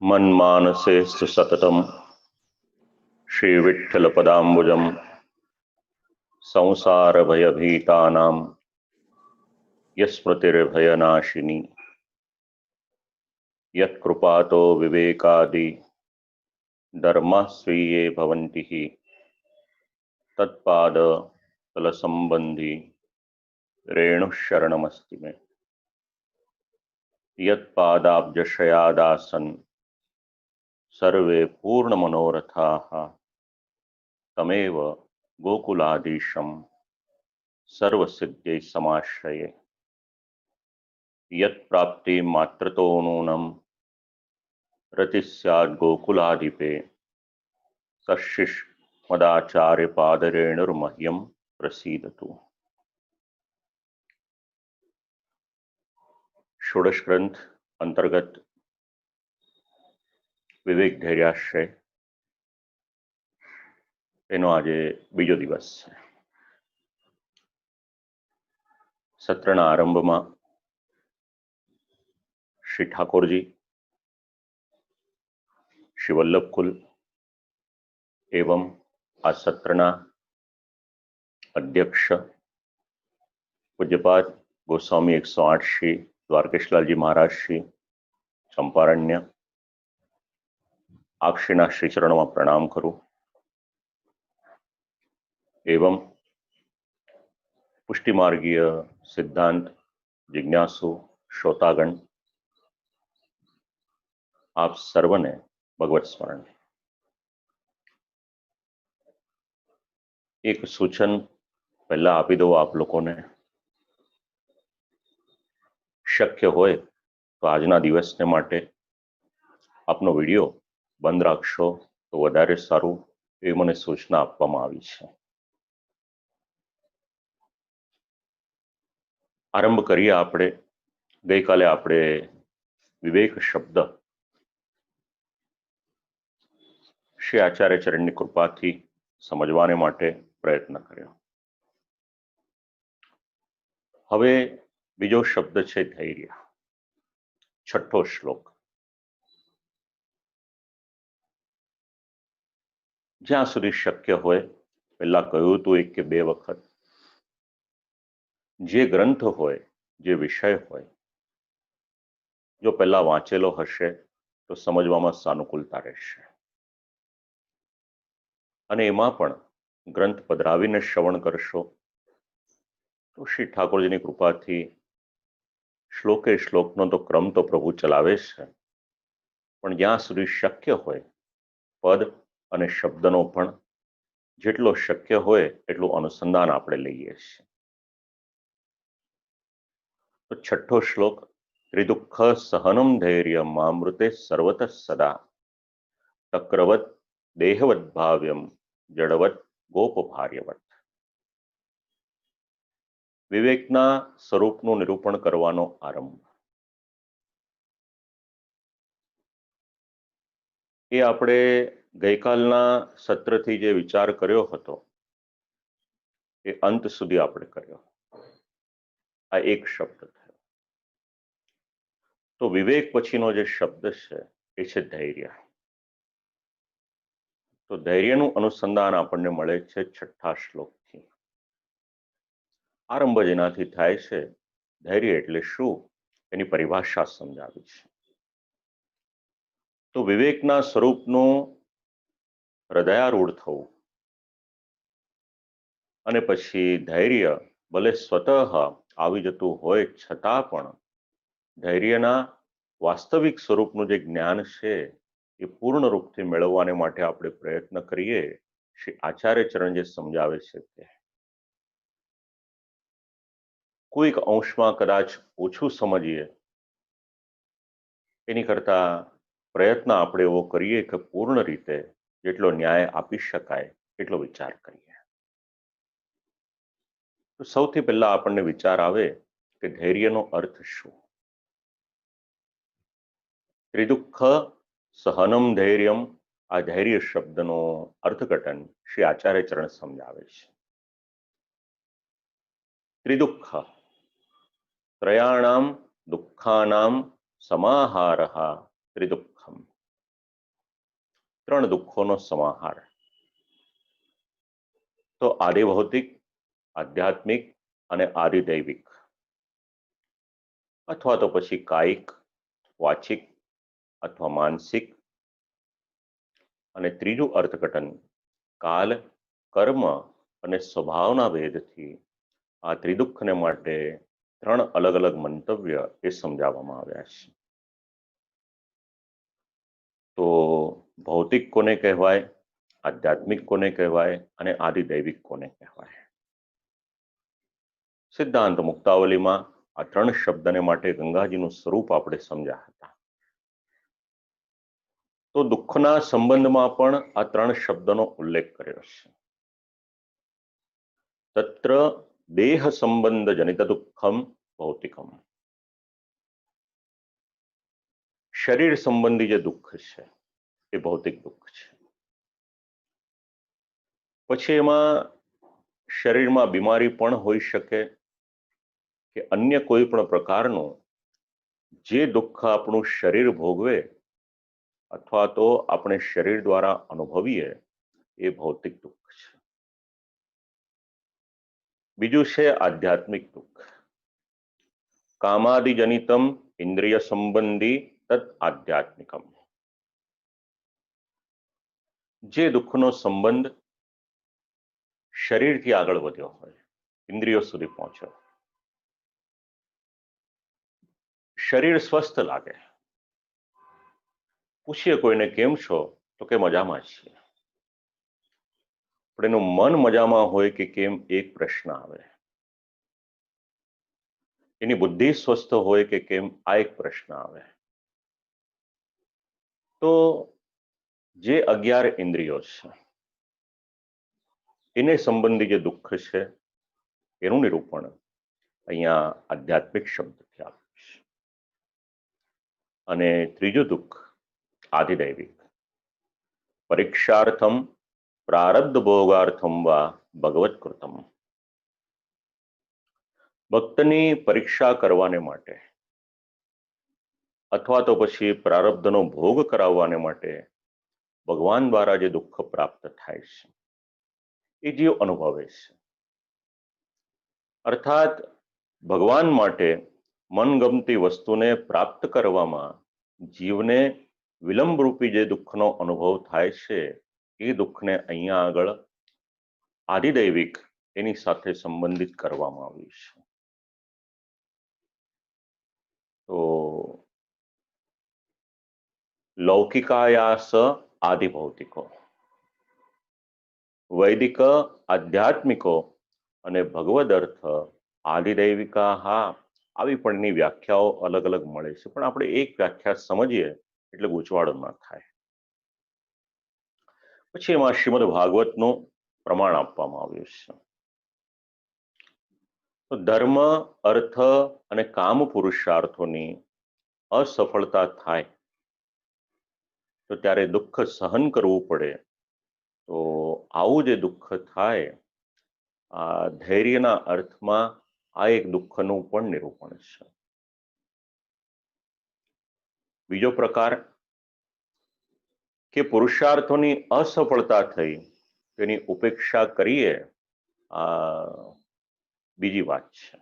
मन्मानसेस्तु सततं श्रीविठ्ठलपदाम्बुजं संसारभयभीतानां यस्मृतिर्भयनाशिनी यत्कृपातो विवेकादि धर्माः स्वीये भवन्ति हि तत्पादतलसम्बन्धी रेणुः शरणमस्ति मे। यत्पादाब्जशयादासन् सर्वे पूर्णमनोरथाः तमेव गोकुलाधीशं सर्वसिद्ध्यै समाश्रये। यत्प्राप्ति मात्रतो नूनं रति स्यात् गोकुलाधिपे सशिष्मदाचार्यपादरेणुर्मह्यं प्रसीदतु। षोडश ग्रंथ अंतर्गत विवेक धैर्याश्रय एनो आजे बीजो दिवस है। सत्रना आरंभ में श्री ठाकुरजी, श्री वल्लभकुल एवं आ सत्रना अध्यक्ष पूज्यपाद गोस्वामी 108 श्री द्वारकेशलालजी महाराज श्री चंपारण्य आपश्रीना श्री चरणों में प्रणाम करूं एवं पुष्टिमार्गीय सिद्धांत जिज्ञासु श्रोतागण आप सर्वने भगवत स्मरण। एक सूचन पहला आपी दो आप लोगों ने, शक्य होय तो आजना दिवसने माटे आपनो विडियो बंद राखशो तो वधारे सारू एवी मने सूचना आपवामां आवी छे। आरंभ करिए आपणे। गई काले आपणे विवेक शब्द श्री आचार्य चरणनी कृपाथी समझवाने माटे प्रयत्न कर्यो। हवे बीजो शब्द छे धैर्य, छठो श्लोक। ज्यां सुधी शक्य होय पहला कह्युं हतुं एक के बे वखत जे ग्रंथ होय, जे विषय होय, जो पहला वांचेलो हशे तो समझवामां सानुकूलता रहेशे अने एमां पण ग्रंथ पधरावीने श्रवण करशो तो श्री ठाकुरजीनी कृपाथी श्लोके श्लोकनो तो क्रम तो प्रभु चलावे छे, पण ज्यां सुधी शक्य होय पद अने शब्दनो पण जेटलो शक्य होय एटલું अनुसंधान आपणे लईए छीए। तो छठो श्लोक, त्रिदुःख सहनम धैर्यम मामृते सर्वतः सदा तक्रवत देहवत भाव्यम जड़वत गोप भार्यवत। विवेकना स्वरूपનું નિરૂપણ કરવાનો આરંભ। એ આપણે ગઈકાલના સત્રથી જે વિચાર કર્યો હતો એ અંત સુધી આપણે કર્યો। આ એક શબ્દ થયો। તો વિવેક પછીનો જે શબ્દ છે એ છે ધૈર્ય। તો ધૈર્યનું अनुसंधान આપણને મળે છે છઠ્ઠા શ્લોકથી। આરંભ જેનાથી થાય છે ધૈર્ય એટલે શું એની પરિભાષા સમજાવી છે। તો વિવેકના સ્વરૂપનું હૃદયારૂઢ થવું અને પછી ધૈર્ય ભલે સ્વતઃ આવી જતું હોય છતાં પણ ધૈર્યના વાસ્તવિક સ્વરૂપનું જે જ્ઞાન છે એ પૂર્ણ રૂપથી મેળવવાને માટે આપણે પ્રયત્ન કરીએ। શ્રી આચાર્ય ચરણ જે સમજાવે છે તે કોઈક અંશમાં કદાચ ઓછું સમજીએ એની કરતા પ્રયત્ન આપણે એવો કરીએ કે પૂર્ણ રીતે જેટલો ન્યાય આપી શકાય એટલો વિચાર કરીએ। તો સૌથી પહેલા આપણને વિચાર આવે કે ધૈર્યનો અર્થ શું। ત્રિદુઃખ સહનમ ધૈર્યમ, આ ધૈર્ય શબ્દનો અર્થઘટન શ્રી આચાર્ય ચરણ સમજાવે છે। ત્રિદુઃખ ત્રયાણામ દુઃખાનામ સમાહારઃ ત્રિદુઃખમ। ત્રણ દુઃખોનો સમાહાર. તો આદિ ભૌતિક, આધ્યાત્મિક અને આદિદૈવિક, અથવા તો પછી કાયિક, વાચિક અથવા માનસિક, અને ત્રીજું અર્થઘટન કાલ, કર્મ અને સ્વભાવના ભેદથી આ ત્રિદુઃખને માટે ત્રણ અલગ અલગ મંતવ્ય એ સમજાવવામાં આવ્યા છે. તો ભૌતિક કોને કહેવાય, આધ્યાત્મિક કોને કહેવાય અને આદિદૈવિક કોને કહેવાય? સિદ્ધાંત મુક્તાવલીમાં આ ત્રણ શબ્દને માટે ગંગાજીનું સ્વરૂપ આપણે સમજ્યા હતા. તો દુઃખના સંબંધમાં પણ આ ત્રણ શબ્દનો ઉલ્લેખ કર્યો છે. તત્ર દેહ સંબંધ જનિત દુઃખમ ભૌતિકમ. શરીર સંબંધી જે દુઃખ છે એ ભૌતિક દુઃખ છે. પછી એમાં શરીરમાં બીમારી પણ હોઈ શકે કે અન્ય કોઈ પણ પ્રકારનું જે દુઃખ આપણું શરીર ભોગવે અથવા તો આપણે શરીર દ્વારા અનુભવીએ એ ભૌતિક દુઃખ છે. બીજું છે આધ્યાત્મિક દુઃખ. કામાદિજનિતમ ઇન્દ્રિય સંબંધી તદ આધ્યાત્મિકમ. જે દુઃખનો સંબંધ શરીરથી આગળ વધ્યો હોય, ઇન્દ્રિયો સુધી પહોંચ્યો, શરીર સ્વસ્થ લાગે, પૂછીએ કોઈને કેમ છો તો કે મજામાં છીએ, પણ એનું મન મજામાં હોય કે કેમ એક પ્રશ્ન આવે. એની બુદ્ધિ સ્વસ્થ હોય કે કેમ આ એક પ્રશ્ન આવે. તો જે 11 ઇન્દ્રિયો છે એને સંબંધી જે દુઃખ છે એનું નિરૂપણ અહીંયા આધ્યાત્મિક શબ્દથી આપ્યું છે. અને ત્રીજું દુઃખ આધિદૈવિક. પરીક્ષાર્થમ પ્રારબ્ધ ભોગાર્થમ વા ભગવત કૃતમ. ભક્તની પરીક્ષા કરવાને માટે અથવા તો પછી પ્રારબ્ધનો ભોગ કરાવવાને માટે ભગવાન દ્વારા જે દુઃખ પ્રાપ્ત થાય છે એ જીવ અનુભવે છે. અર્થાત ભગવાન માટે મનગમતી વસ્તુને પ્રાપ્ત કરવામાં જીવને વિલંબરૂપી જે દુઃખનો અનુભવ થાય છે એ દુઃખને અહીંયા આગળ આધિદૈવિક એની સાથે સંબંધિત કરવામાં આવ્યું છે. તો લૌકિકાયાસ આધિભૌતિકો, વૈદિક આધ્યાત્મિકો અને ભગવદ અર્થ આધિદૈવિકા. હા, આવી પણ એની વ્યાખ્યાઓ અલગ અલગ મળે છે, પણ આપણે એક વ્યાખ્યા સમજીએ એટલે ગૂંચવાડો ન થાય. પછી એમાં શ્રીમદ ભાગવતનું પ્રમાણ આપવામાં આવ્યું છે. તો ધર્મ, અર્થ અને કામ પુરુષાર્થોની અસફળતા થાય તો ત્યારે દુઃખ સહન કરવું પડે. તો આવું જે દુઃખ થાય આ ધૈર્યના અર્થમાં આ એક દુઃખનું પણ નિરૂપણ છે. બીજો પ્રકાર કે પુરુષાર્થોની અસફળતા થઈ તેની ઉપેક્ષા કરીએ, આ બીજી વાત છે.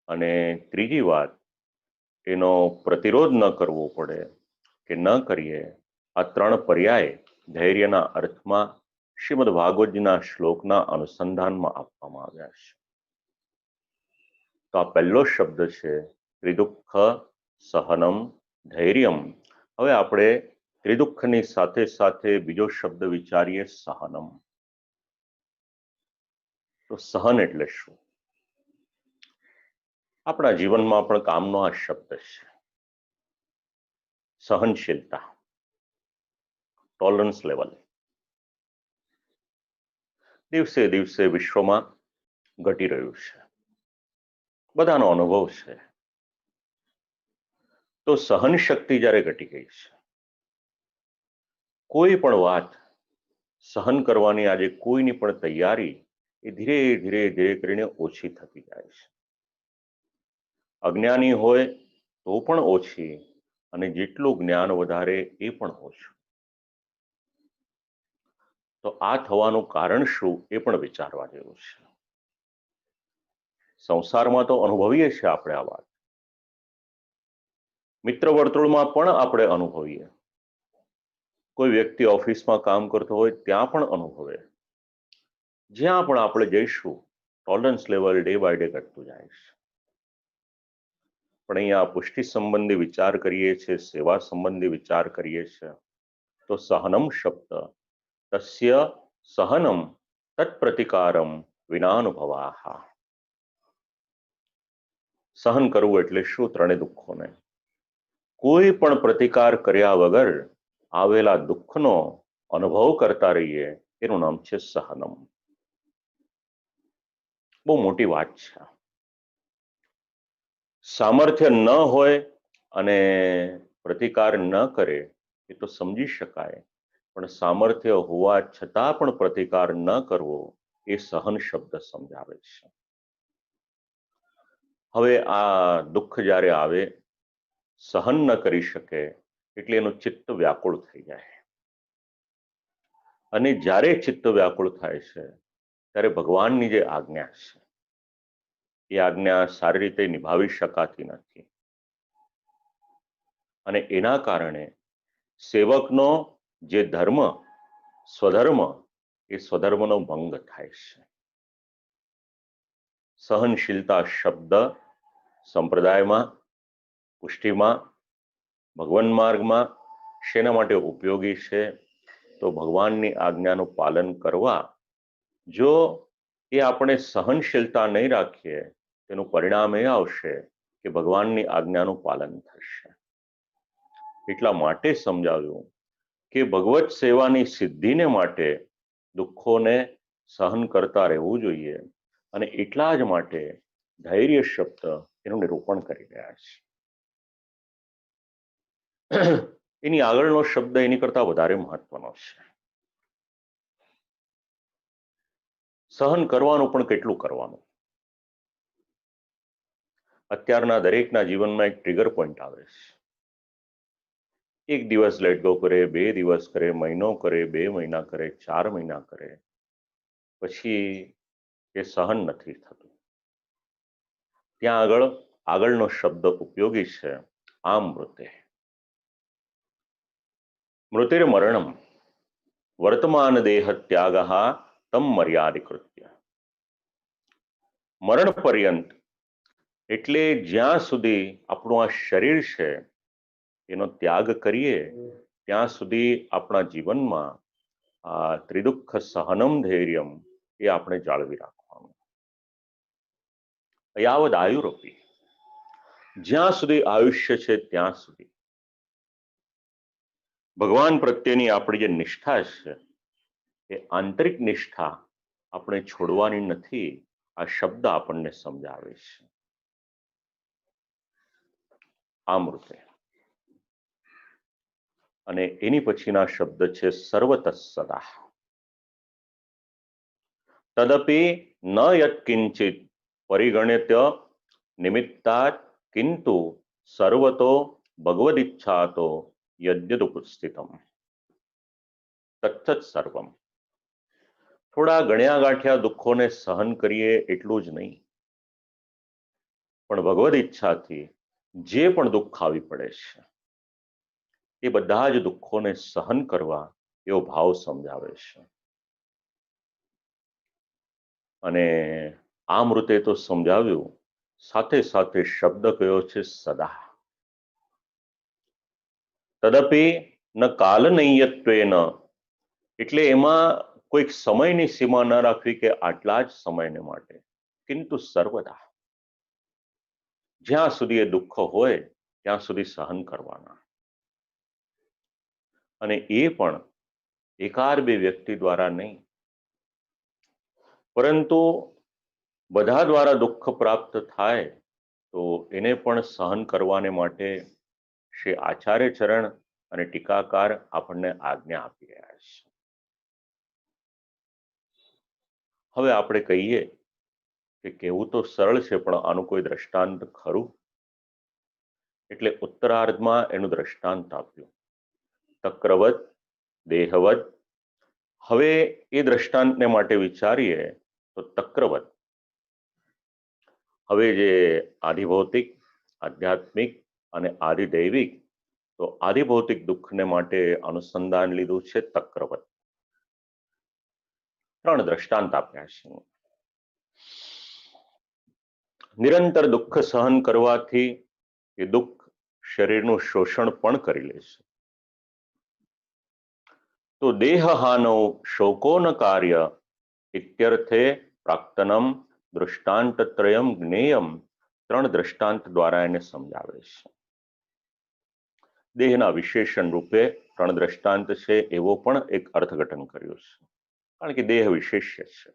અને ત્રીજી વાત, એનો પ્રતિરોધ ન કરવો પડે કે ન કરીએ. આ ત્રણ પર્યાય ધૈર્યના અર્થમાં શ્રીમદ ભાગવતજીના શ્લોકના અનુસંધાનમાં આપવામાં આવ્યા છે. તો આ પહેલો શબ્દ છે ત્રિદુઃખ સહનમ ધૈર્યમ. હવે આપણે ત્રિદુઃખની સાથે સાથે બીજો શબ્દ વિચારીએ, સહનમ. તો સહન એટલે શું? આપણા જીવનમાં પણ કામનો આ શબ્દ છે, સહનશીલતા, ટોલરન્સ લેવલ. દિવસે દિવસે વિશ્વમાં ઘટી રહ્યું છે, બધાનો અનુભવ છે. તો સહન શક્તિ જ્યારે ઘટી ગઈ છે, કોઈ પણ વાત સહન કરવાની આજે કોઈની પણ તૈયારી એ ધીરે ધીરે ધીરે કરીને ઓછી થતી જાય છે. અજ્ઞાની હોય તો પણ ઓછી, અને જેટલું જ્ઞાન વધારે એ પણ ઓછું. તો આ થવાનું કારણ શું એ પણ વિચારવા જેવું છે. સંસારમાં તો અનુભવીએ છીએ આપણે આ વાત, મિત્ર વર્તુળમાં પણ આપણે અનુભવીએ, કોઈ વ્યક્તિ ઓફિસમાં કામ કરતો હોય ત્યાં પણ અનુભવે, જ્યાં પણ આપણે જઈશું tolerance level day by day ઘટતું જાય છે. પણ અહીંયા પુષ્ટિ સંબંધી વિચાર કરીએ છીએ, સેવા સંબંધી વિચાર કરીએ છીએ, તો સહનમ શબ્દ તસ્ય સહનમ તત્પ્રતિકારમ વિનાનુભવાહ. સહન કરવું એટલે શું? ત્રણેય દુઃખોને કોઈ પણ પ્રતિકાર કર્યા વગર આવેલા દુઃખનો અનુભવ કરતા રહીએ, એનું નામ છે સહનમ. બહુ મોટી વાત છે. સામર્થ્ય ન હોય અને પ્રતિકાર ન કરે એ તો સમજી શકાય, પણ સામર્થ્ય હોવા છતાં પણ પ્રતિકાર ન કરવો એ સહન શબ્દ સમજાવે છે. હવે આ દુઃખ જ્યારે આવે, સહન ન કરી શકે એટલે એનું ચિત્ત વ્યાકુળ થઈ જાય, અને જ્યારે ચિત્ત વ્યાકુળ થાય છે ત્યારે ભગવાનની જે આજ્ઞા છે એ આજ્ઞા સારી રીતે નિભાવી શકાતી નથી, અને એના કારણે સેવકનો જે ધર્મ સ્વધર્મ એ સ્વધર્મનો ભંગ થાય છે. સહનશીલતા શબ્દ સંપ્રદાયમાં, પુષ્ટિમાં, ભગવાન માર્ગમાં શેના માટે ઉપયોગી છે? તો ભગવાનની આજ્ઞાનું પાલન કરવા. જો એ આપણે સહનશીલતા નહીં રાખીએ, તેનું પરિણામ એ આવશે કે ભગવાનની આજ્ઞાનું પાલન થશે. એટલા માટે સમજાવ્યું કે ભગવત સેવાની સિદ્ધિને માટે દુઃખોને સહન કરતા રહેવું જોઈએ, અને એટલા જ માટે ધૈર્ય શબ્દ એનું નિરૂપણ કરી રહ્યા છે. એની આગળનો શબ્દ એની કરતા વધારે મહત્વનો છે. સહન કરવાનું પણ કેટલું કરવાનું? અત્યારના દરેકના જીવનમાં એક ટ્રિગર પોઈન્ટ આવે છે. એક દિવસ લેટ ગો કરે, 2 દિવસ કરે, મહિનો કરે, 2 મહિના કરે, 4 મહિના કરે, પછી એ સહન નથી થતું. ત્યાં આગળનો શબ્દ ઉપયોગી છે, આમૃતે. મૃતિર મરણમ વર્તમાન દેહ ત્યાગઃ તમ મર્યાદિકૃત્ય. મરણ પર્યંત એટલે જ્યાં સુધી આપણું આ શરીર છે એનો ત્યાગ કરીએ ત્યાં સુધી આપણા જીવનમાં આ ત્રિદુઃખ સહનમ ધૈર્યમ એ આપણે જાળવી રાખવાનું. યાવદ આયુરપી, જ્યાં સુધી આયુષ્ય છે ત્યાં સુધી ભગવાન પ્રત્યેની આપણી જે નિષ્ઠા છે એ આંતરિક નિષ્ઠા આપણે છોડવાની નથી. આ શબ્દ આપણને સમજાવે છે. આમૃતે. અને એની પછીના શબ્દ છે સર્વતઃ સદા. તદપી ન યત્કિંચિત પરિગણ્યત્ય નિમિત્તાત કિંતુ સર્વતો ભગવદિચ્છાતો યદ્યદુપસ્થિતમ તત્તત સર્વમ. થોડા ગણ્યા ગાંઠ્યા દુઃખોને સહન કરીએ એટલું જ નહીં, પણ ભગવદ ઈચ્છાથી જે પણ દુઃખ આવી પડે છે એ બધા જ દુઃખોને સહન કરવા એવો ભાવ સમજાવે છે. અને આમૃતે તો સમજાવ્યું, સાથે સાથે શબ્દ કયો છે સદા. તદપી ન કાલનૈયત્વેન, એટલે એમાં કોઈક સમયની સીમા ન રાખવી કે આટલા જ સમયને માટે, કિંતુ સર્વદા, જ્યાં સુધી એ દુઃખ હોય ત્યાં સુધી સહન કરવાના. અને એ પણ એકાદ બે વ્યક્તિ દ્વારા નહીં, પરંતુ બધા દ્વારા દુઃખ પ્રાપ્ત થાય તો એને પણ સહન કરવાને માટે શ્રી આચાર્ય ચરણ અને ટીકાકાર આપણને આજ્ઞા આપી રહ્યા છે. હવે આપણે કહીએ કે કહેવું તો સરળ છે, પણ આનું કોઈ દ્રષ્ટાંત ખરું? એટલે ઉત્તરાર્ધમાં એનું દ્રષ્ટાંત આપ્યું. તક્રવત, દેહવત, હવે એ દ્રષ્ટાંતને માટે વિચારીએ તો તક્રવત. હવે જે આધિભૌતિક, આધ્યાત્મિક અને આધિદૈવિક, તો આધિભૌતિક દુઃખને માટે અનુસંધાન લીધું છે તક્રવત. 3 દ્રષ્ટાંત આપ્યા છે. નિરંતર દુઃખ સહન કરવાથી એ દુઃખ શરીરનું શોષણ પણ કરી લે છે. તો દેહહાનૌ શોકો ન કાર્ય ઇત્યર્થે પ્રાક્તનમ દૃષ્ટાંતત્રયમ જ્ઞેયમ. 3 દ્રષ્ટાંત દ્વારા એને સમજાવે છે. દેહના વિશેષણ રૂપે 3 દ્રષ્ટાંત છે એવો પણ એક અર્થઘટન કર્યું છે, કારણ કે દેહ વિશેષ્ય છે.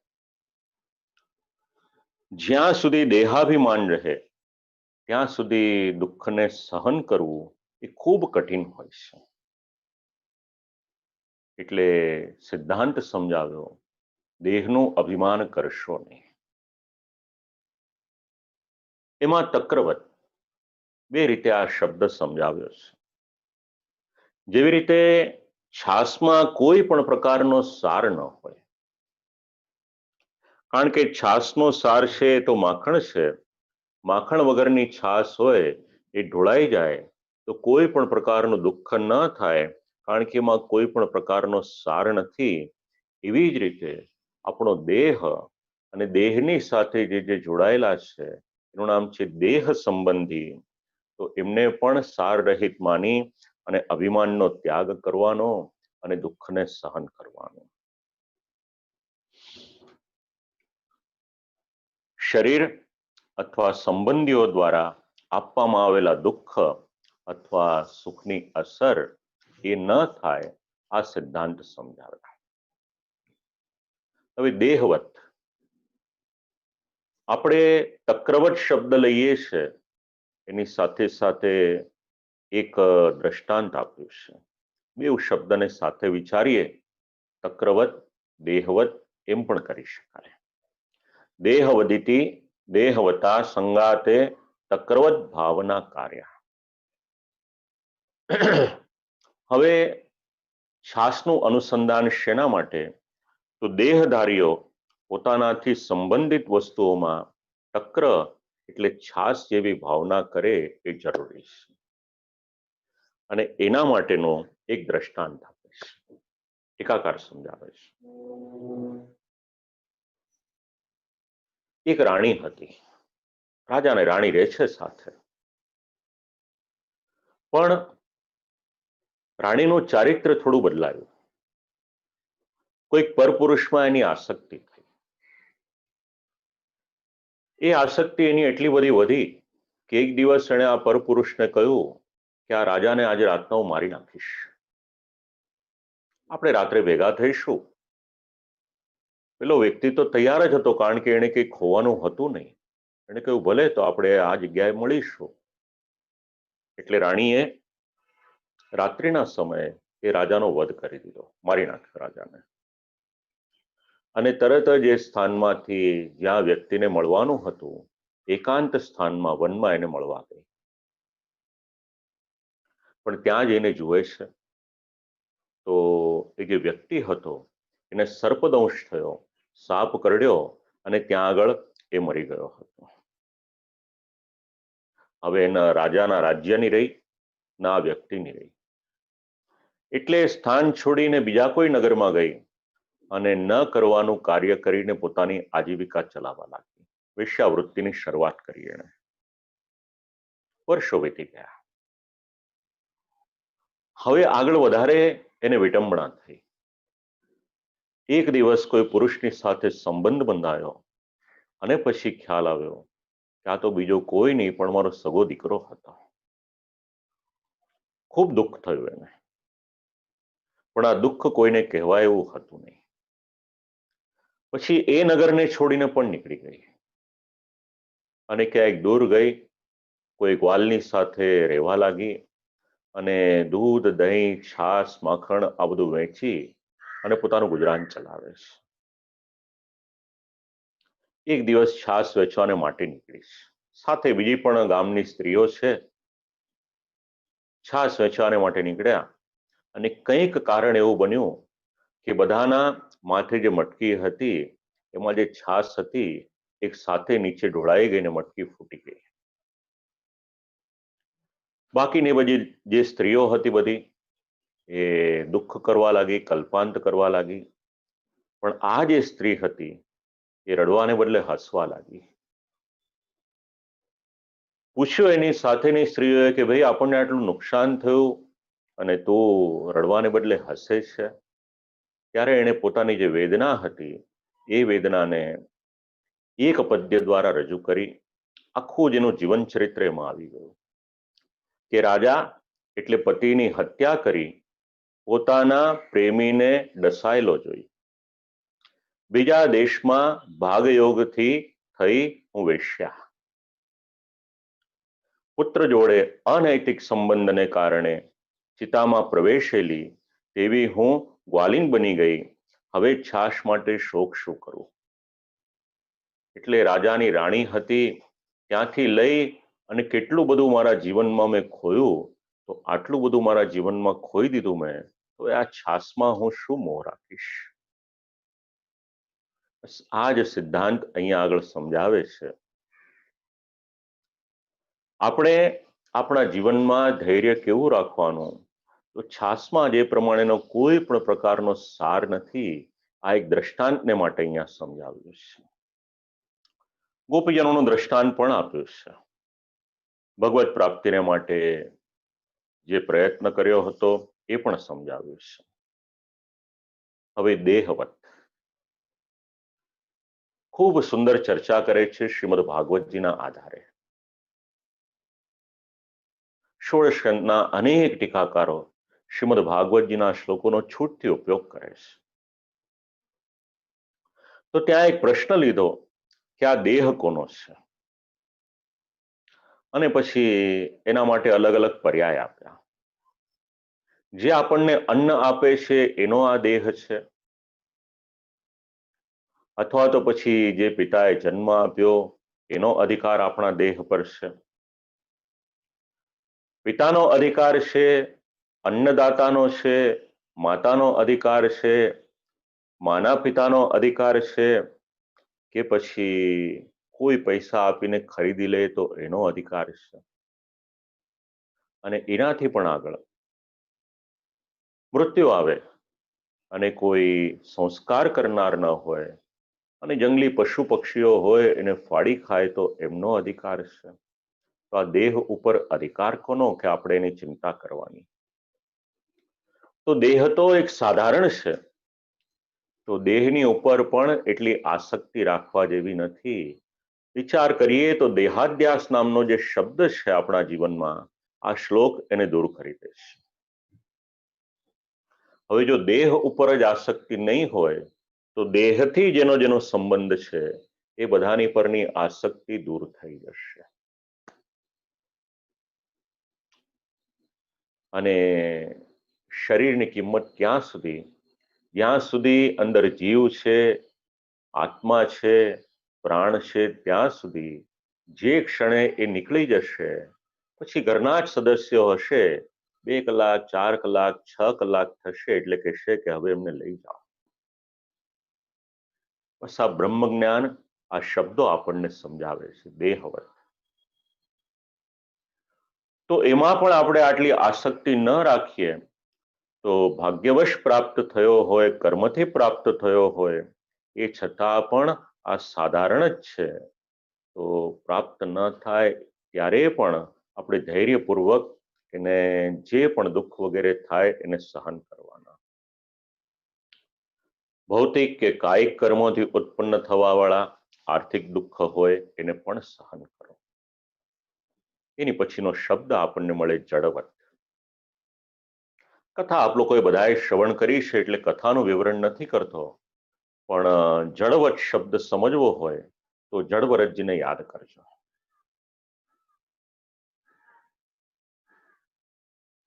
જ્યાં સુધી દેહાભિમાન રહે ત્યાં સુધી દુઃખને સહન કરવું એ ખૂબ કઠિન હોય છે. એટલે સિદ્ધાંત સમજાવ્યો, દેહનું અભિમાન કરશો નહીં. એમાં તક્રવત 2 રીતે આ શબ્દ સમજાવ્યો છે. જેવી રીતે છાશમાં કોઈ પણ પ્રકારનો સાર ન હોય, કારણ કે છાશનો સાર છે તો માખણ છે. માખણ વગરની છાશ હોય એ ઢોળાઈ જાય તો કોઈ પણ પ્રકારનું દુઃખ ન થાય, કારણ કે એમાં કોઈ પણ પ્રકારનો સાર નથી. એવી જ રીતે આપણો દેહ અને દેહની સાથે જે જોડાયેલા છે એનું નામ છે દેહ સંબંધી. તો એમને પણ સાર રહિત માની અને અભિમાનનો ત્યાગ કરવાનો અને દુઃખને સહન કરવાનો. શરીર અથવા સંબંધીઓ દ્વારા આપવામાં આવેલા દુઃખ અથવા સુખની અસર એ ન થાય, આ સિદ્ધાંત સમજાવે. હવે દેહવત, આપણે તક્રવત શબ્દ લઈએ છે એની સાથે સાથે એક દ્રષ્ટાંત આપ્યું છે. 2 શબ્દને સાથે વિચારીએ, તક્રવત, દેહવત એમ પણ કરી શકાય. દેહવદિતિ દેહવતા સંગાતે તક્રવત ભાવના કાર્ય. હવે છાશનું અનુસંધાન શેના માટે? તો દેહધારીઓ પોતાનાથી સંબંધિત વસ્તુઓમાં તક્ર એટલે છાશ જેવી ભાવના કરે એ જરૂરી છે. અને એના માટેનો એક દ્રષ્ટાંત આપે છે, એકાકાર સમજાવે છે. એક રાણી હતી. રાજા અને રાણી રહે છે સાથે, પણ રાણીનું ચારિત્ર થોડું બદલાયું. કોઈક પરપુરુષમાં એની આસક્તિ થઈ. એ આસક્તિ એની એટલી બધી વધી કે એક દિવસ એણે આ પરપુરુષને કહ્યું કે આ રાજાને આજે રાતના હું મારી નાખીશ, આપણે રાત્રે ભેગા થઈશું. પેલો વ્યક્તિ તો તૈયાર જ હતો, કારણ કે એને કંઈ ખોવાનું હતું નહીં. એને કહ્યું ભલે, તો આપણે આ જગ્યાએ મળીશું. એટલે રાણીએ રાત્રિના સમયે એ રાજાનો વધ કરી દીધો, મારી નાખ્યો રાજાને. અને તરત જ એ સ્થાનમાંથી જ્યાં વ્યક્તિને મળવાનું હતું, એકાંત સ્થાનમાં, વનમાં એને મળવા ગઈ. પણ ત્યાં જઈને જુએ છે તો એ જે વ્યક્તિ હતો એને સર્પદંશ થયો, સાપ કરડ્યો અને ત્યાં આગળ એ મરી ગયો હતો. હવે એના રાજાના રાજ્યની રહી, ના વ્યક્તિની રહી. એટલે સ્થાન છોડીને બીજા કોઈ નગરમાં ગઈ અને ન કરવાનું કાર્ય કરીને પોતાની આજીવિકા ચલાવવા લાગી. વેશ્યાવૃત્તિની શરૂઆત કરી એણે. વર્ષો વીતી ગયા. હવે આગળ વધારે એને વિટંબણા થઈ. એક દિવસ કોઈ પુરુષની સાથે સંબંધ બંધાયો અને પછી ખ્યાલ આવ્યો કે આ તો બીજો કોઈ નહીં પણ મારો સગો દીકરો હતો. ખૂબ દુઃખ થયું એને, પણ આ દુઃખ કોઈને કહેવાય એવું હતું નહીં. પછી એ નગરને છોડીને પણ નીકળી ગઈ અને ક્યાંક દૂર ગઈ, કોઈ ગ્વાલની સાથે રહેવા લાગી અને દૂધ, દહીં, છાશ, માખણ આ બધું વેચી અને પોતાનું ગુજરાન ચલાવે છે. એક દિવસ છાશ વેચવાને માટે નીકળી, સાથે બીજી પણ ગામની સ્ત્રીઓ છે. છાશ વેચવાને માટે નીકળ્યા અને કંઈક કારણ એવું બન્યું કે બધાના માથે જે મટકી હતી એમાં જે છાશ હતી એક સાથે નીચે ઢોળાઈ ગઈને મટકી ફૂટી ગઈ. બાકીની બધી જે સ્ત્રીઓ હતી બધી એ દુઃખ કરવા લાગી, કલ્પાંત કરવા લાગી. પણ આ જે સ્ત્રી હતી એ રડવાને બદલે હસવા લાગી. પૂછ્યું એની સાથેની સ્ત્રીઓએ કે ભાઈ આપણને આટલું નુકસાન થયું અને તું રડવાને બદલે હસે છે. ત્યારે એણે પોતાની જે વેદના હતી એ વેદનાને એક પદ્ય દ્વારા રજૂ કરી. આખું જેનું જીવન ચરિત્ર એમાં આવી ગયું કે રાજા એટલે પતિની હત્યા કરી પોતાના પ્રેમીને ડસાયેલો જોઈ, બીજા દેશમાં ભાગયોગથી થઈ હું વેશ્યા, પુત્ર જોડે અનૈતિક સંબંધને કારણે ચિતામાં પ્રવેશેલી તેવી હું ગ્વાલિન બની ગઈ, હવે છાશ માટે શોક શું કરું. એટલે રાજાની રાણી હતી ત્યાંથી લઈ અને કેટલું બધું મારા જીવનમાં મેં ખોયું, તો આટલું બધું મારા જીવનમાં ખોઈ દીધું મેં, તો આ છાશમાં હું શું મોહ રાખીશ. આ જ સિદ્ધાંત અહીંયા આગળ સમજાવે છે. આપણે આપણા જીવનમાં ધૈર્ય કેવું રાખવાનું, તો છાશમાં જે પ્રમાણેનો કોઈ પણ પ્રકારનો સાર નથી. આ એક દ્રષ્ટાંતને માટે અહીંયા સમજાવ્યું છે. ગોપીજનોનું દ્રષ્ટાંત પણ આપ્યું છે. ભગવત પ્રાપ્તિને માટે જે પ્રયત્ન કર્યો હતો એ પણ સમજાવ્યું છે. હવે દેહવત ખૂબ સુંદર ચર્ચા કરે છે શ્રીમદ ભાગવતજીના આધારે. ષોડશ સ્કંદના અનેક ટીકાકારો શ્રીમદ ભાગવતજીના શ્લોકોનો છૂટથી ઉપયોગ કરે છે. તો ત્યાં એક પ્રશ્ન લીધો કે આ દેહ કોનો છે, અને પછી એના માટે અલગ અલગ પર્યાય આપ્યા. જે આપણને અન્ન આપે છે એનો આ દેહ છે, અથવા તો પછી જે પિતાએ જન્મ આપ્યો એનો અધિકાર આપણા દેહ પર છે. પિતાનો અધિકાર છે, અન્નદાતાનો છે, માતાનો અધિકાર છે, માના પિતાનો અધિકાર છે, કે પછી કોઈ પૈસા આપીને ખરીદી લે તો એનો અધિકાર છે. અને એનાથી પણ આગળ મૃત્યુ આવે અને કોઈ સંસ્કાર કરનાર ન હોય અને જંગલી પશુ પક્ષીઓ હોય એને ફાડી ખાય તો એમનો અધિકાર છે. તો આ દેહ ઉપર અધિકાર કોનો કે આપણે એની ચિંતા કરવાની. તો દેહ તો એક સાધારણ છે, તો દેહની ઉપર પણ એટલી આસક્તિ રાખવા જેવી નથી. વિચાર કરીએ તો દેહાદ્યાસ નામનો જે શબ્દ છે આપણા જીવનમાં, આ શ્લોક એને દૂર કરી દે છે. હવે જો દેહ ઉપર જ આસક્તિ નહીં હોય તો દેહથી જેનો જેનો સંબંધ છે એ બધાની પરની આસક્તિ દૂર થઈ જશે. અને શરીરની કિંમત ક્યાં સુધી, જ્યાં સુધી અંદર જીવ છે, આત્મા છે, પ્રાણ છે, ત્યાં સુધી જે ક્ષણે એ નીકળી જશે પછી ઘરના જ સદસ્યો હશે 2 કલાક 4 કલાક 6 કલાક થશે એટલે કહેશે કે હવે એમને લઈ જાઓ. બસ આ બ્રહ્મ જ્ઞાન, આ શબ્દો આપણને સમજાવે છે દેહવત. તો એમાં પણ આપણે આટલી આસક્તિ ન રાખીએ તો ભાગ્યવશ પ્રાપ્ત થયો હોય, કર્મથી પ્રાપ્ત થયો હોય, એ છતાં પણ આ સાધારણ જ છે. તો પ્રાપ્ત ન થાય ત્યારે પણ આપણે ધૈર્યપૂર્વક એને જે પણ દુઃખ વગેરે થાય એને સહન કરવાના. ભૌતિક કે કાયિક કર્મોથી ઉત્પન્ન થવાવાળા આર્થિક દુઃખ હોય એને પણ સહન કરો. એની પછીનો શબ્દ આપણને મળે જડવત. કથા આપ લોકોએ બધાએ શ્રવણ કરી છે એટલે કથાનું વિવરણ નથી કરતો, પણ જડવત શબ્દ સમજવો હોય તો જડભરતજીને યાદ કરજો.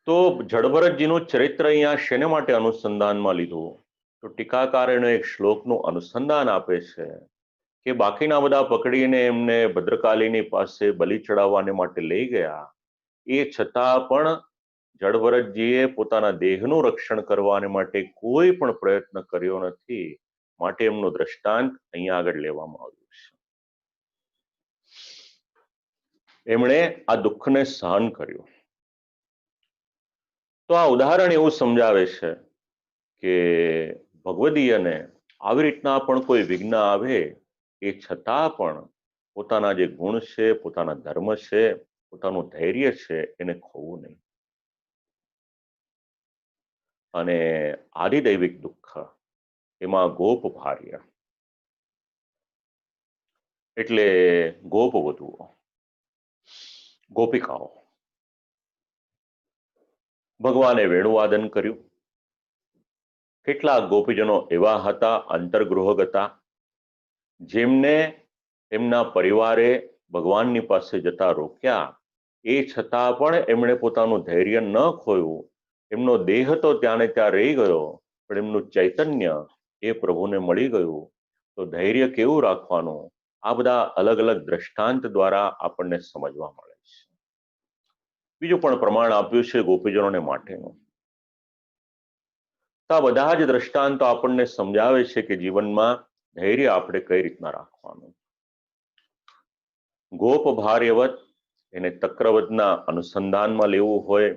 તો જડભરતજીનું ચરિત્ર અહીંયા શેને માટે અનુસંધાનમાં લીધું, તો ટીકાકારોને એક શ્લોકનું અનુસંધાન આપે છે કે બાકીના બધા પકડીને એમને ભદ્રકાલીની પાસે બલિ ચડાવવાને માટે લઈ ગયા, એ છતાં પણ જડભરતજીએ પોતાના દેહનું રક્ષણ કરવા માટે કોઈ પણ પ્રયત્ન કર્યો નથી, માટે એમનું દ્રષ્ટાંત અહીંયા આગળ લેવામાં આવ્યું છે. એમણે આ દુઃખને સહન કર્યું. તો આ ઉદાહરણ એવું સમજાવે છે કે ભગવદીયને આવી રીતના પણ કોઈ વિઘ્ન આવે એ છતાં પણ પોતાના જે ગુણ છે, પોતાના ધર્મ છે, પોતાનું ધૈર્ય છે, એને ખોવું નહીં. અને આદિદૈવિક દુઃખ એમાં ગોપ ભાર્ય એટલે ગોપ વધુઓ, ગોપિકાઓ. ભગવાને વેણુવાદન કર્યું. કેટલાક ગોપીજનો એવા હતા અંતર્ગૃહગતા, જેમને એમના પરિવારે ભગવાનની પાસે જતા રોક્યા, એ છતાં પણ એમણે પોતાનું ધૈર્ય ન ખોયું. એમનો દેહ તો ત્યાં ને ત્યાં રહી ગયો, પણ એમનું ચૈતન્ય એ પ્રભુને મળી ગયું. તો ધૈર્ય કેવું રાખવાનું, આ બધા અલગ અલગ દ્રષ્ટાંત દ્વારા આપણને સમજવા મળે છે. બીજું પણ પ્રમાણ આપ્યું છે ગોપીજનોને માટેનું. તો આ બધા જ દ્રષ્ટાંતો આપણને સમજાવે છે કે જીવનમાં ધૈર્ય આપણે કઈ રીતના રાખવાનું. ગોપ ભાર્યવત એને તક્રવતના અનુસંધાનમાં લેવું હોય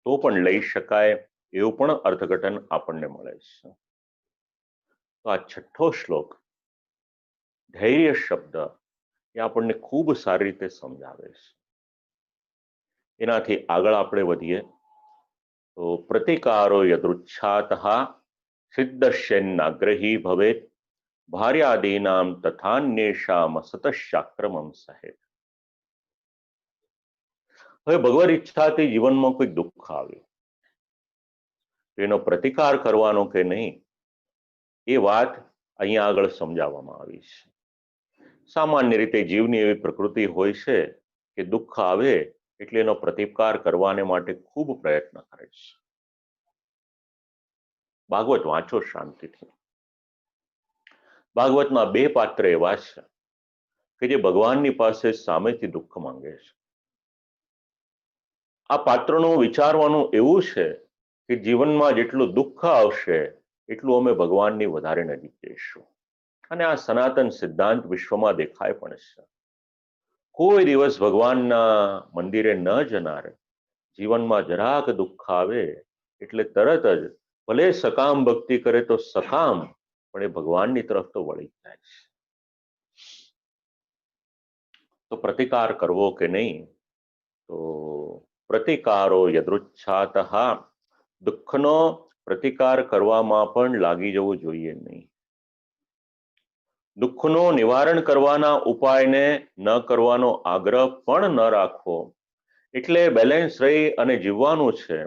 તો પણ લઈ શકાય, એવું પણ અર્થઘટન આપણને મળે છે. તો આ છઠ્ઠો શ્લોક ધૈર્ય શબ્દ એ આપણને ખૂબ સારી રીતે સમજાવે છે. એનાથી આગળ આપણે વધીએ તો પ્રતિકારો યદૃચ્છાતઃ સિદ્ધશ્યન્નાગ્રહી ભવેત ભાર્યાદીનામ તથાન્યેષામ સતશાક્રમમ સહેત. હવે ભગવદ ઈચ્છાથી જીવનમાં કોઈ દુઃખ આવ્યું, એનો પ્રતિકાર કરવાનો કે નહીં, એ વાત અહીંયા આગળ સમજાવવામાં આવી છે. સામાન્ય રીતે જીવની એવી પ્રકૃતિ હોય છે કે દુઃખ આવે એટલે એનો પ્રતિકાર કરવાને માટે ખૂબ પ્રયત્ન કરે છે. ભાગવત વાંચો શાંતિથી. ભાગવતમાં બે પાત્ર એવા છે કે જે ભગવાનની પાસે સામેથી દુઃખ માંગે છે. આ પાત્રનું વિચારવાનું એવું છે કે જીવનમાં જેટલું દુઃખ આવશે એટલું અમે ભગવાનની વધારે નજીક જઈશું. અને આ સનાતન સિદ્ધાંત વિશ્વમાં દેખાય પણ છે. કોઈ દિવસ ભગવાનના મંદિરે ન જનાર જીવનમાં જરાક દુઃખ આવે એટલે તરત જ ભલે સકામ ભક્તિ કરે તો સકામ, પણ એ ભગવાનની તરફ તો વળી જાય છે. તો પ્રતિકાર કરવો કે નહીં, તો પ્રતિકારો યદૃચ્છાતઃ, દુઃખનો પ્રતિકાર કરવામાં પણ લાગી જવું જોઈએ નહીં. દુઃખનું નિવારણ કરવાના ઉપાયને ન કરવાનો આગ્રહ પણ ન રાખવો. એટલે બેલેન્સ રહી અને જીવવાનું છે.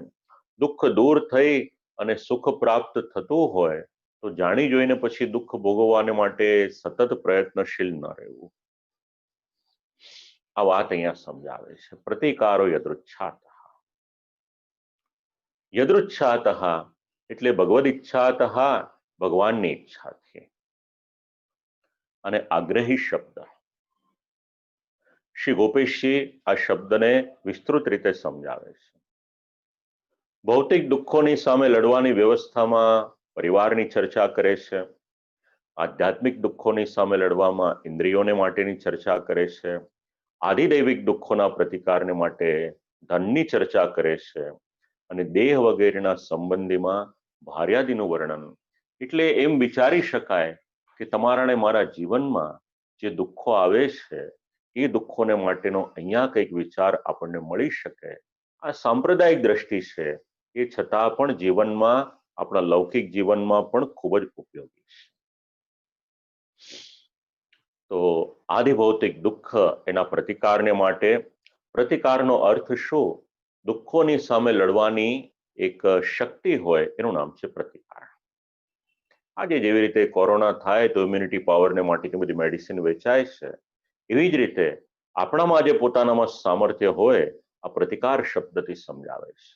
દુઃખ દૂર થઈ અને સુખ પ્રાપ્ત થતું હોય તો જાણી જોઈને પછી દુઃખ ભોગવવાને માટે સતત પ્રયત્નશીલ ન રહેવું. આ વાત અહીંયા સમજાવે છે. પ્રતિકારો યદૃચ્છાતઃ. યદૃચ્છાતઃ એટલે ભગવદ ઈચ્છાતઃ, ભગવાનની ઈચ્છાથી. અને આગ્રહી શબ્દ, શ્રી ગોપેશજી આ શબ્દને વિસ્તૃત રીતે સમજાવે છે. ભૌતિક દુઃખોની સામે લડવાની વ્યવસ્થામાં પરિવારની ચર્ચા કરે છે. આધ્યાત્મિક દુઃખોની સામે લડવામાં ઇન્દ્રિયોને માટેની ચર્ચા કરે છે. આધિદૈવિક દુઃખોના પ્રતિકારને માટે ધનની ચર્ચા કરે છે. અને દેહ વગેરેના સંબંધીમાં ભાર્યાદીનું વર્ણન. એટલે એમ વિચારી શકાય કે તમારા ને મારા જીવનમાં જે દુઃખો આવે છે એ દુઃખોને માટેનો અહીંયા કંઈક વિચાર આપણને મળી શકે. આ સાંપ્રદાયિક દ્રષ્ટિ છે, એ છતાં પણ જીવનમાં, આપણા લૌકિક જીવનમાં પણ ખૂબ જ ઉપયોગી છે. તો આધિભૌતિક દુઃખ એના પ્રતિકારને માટે, પ્રતિકારનો અર્થ શું? દુઃખોની સામે લડવાની એક શક્તિ હોય એનું નામ છે પ્રતિકાર. આજે જેવી રીતે કોરોના થાય તો ઇમ્યુનિટી પાવરને માટેની બધી મેડિસિન વેચાય છે, એવી જ રીતે આપણામાં જે પોતાનામાં સામર્થ્ય હોય આ પ્રતિકાર શબ્દથી સમજાવે છે.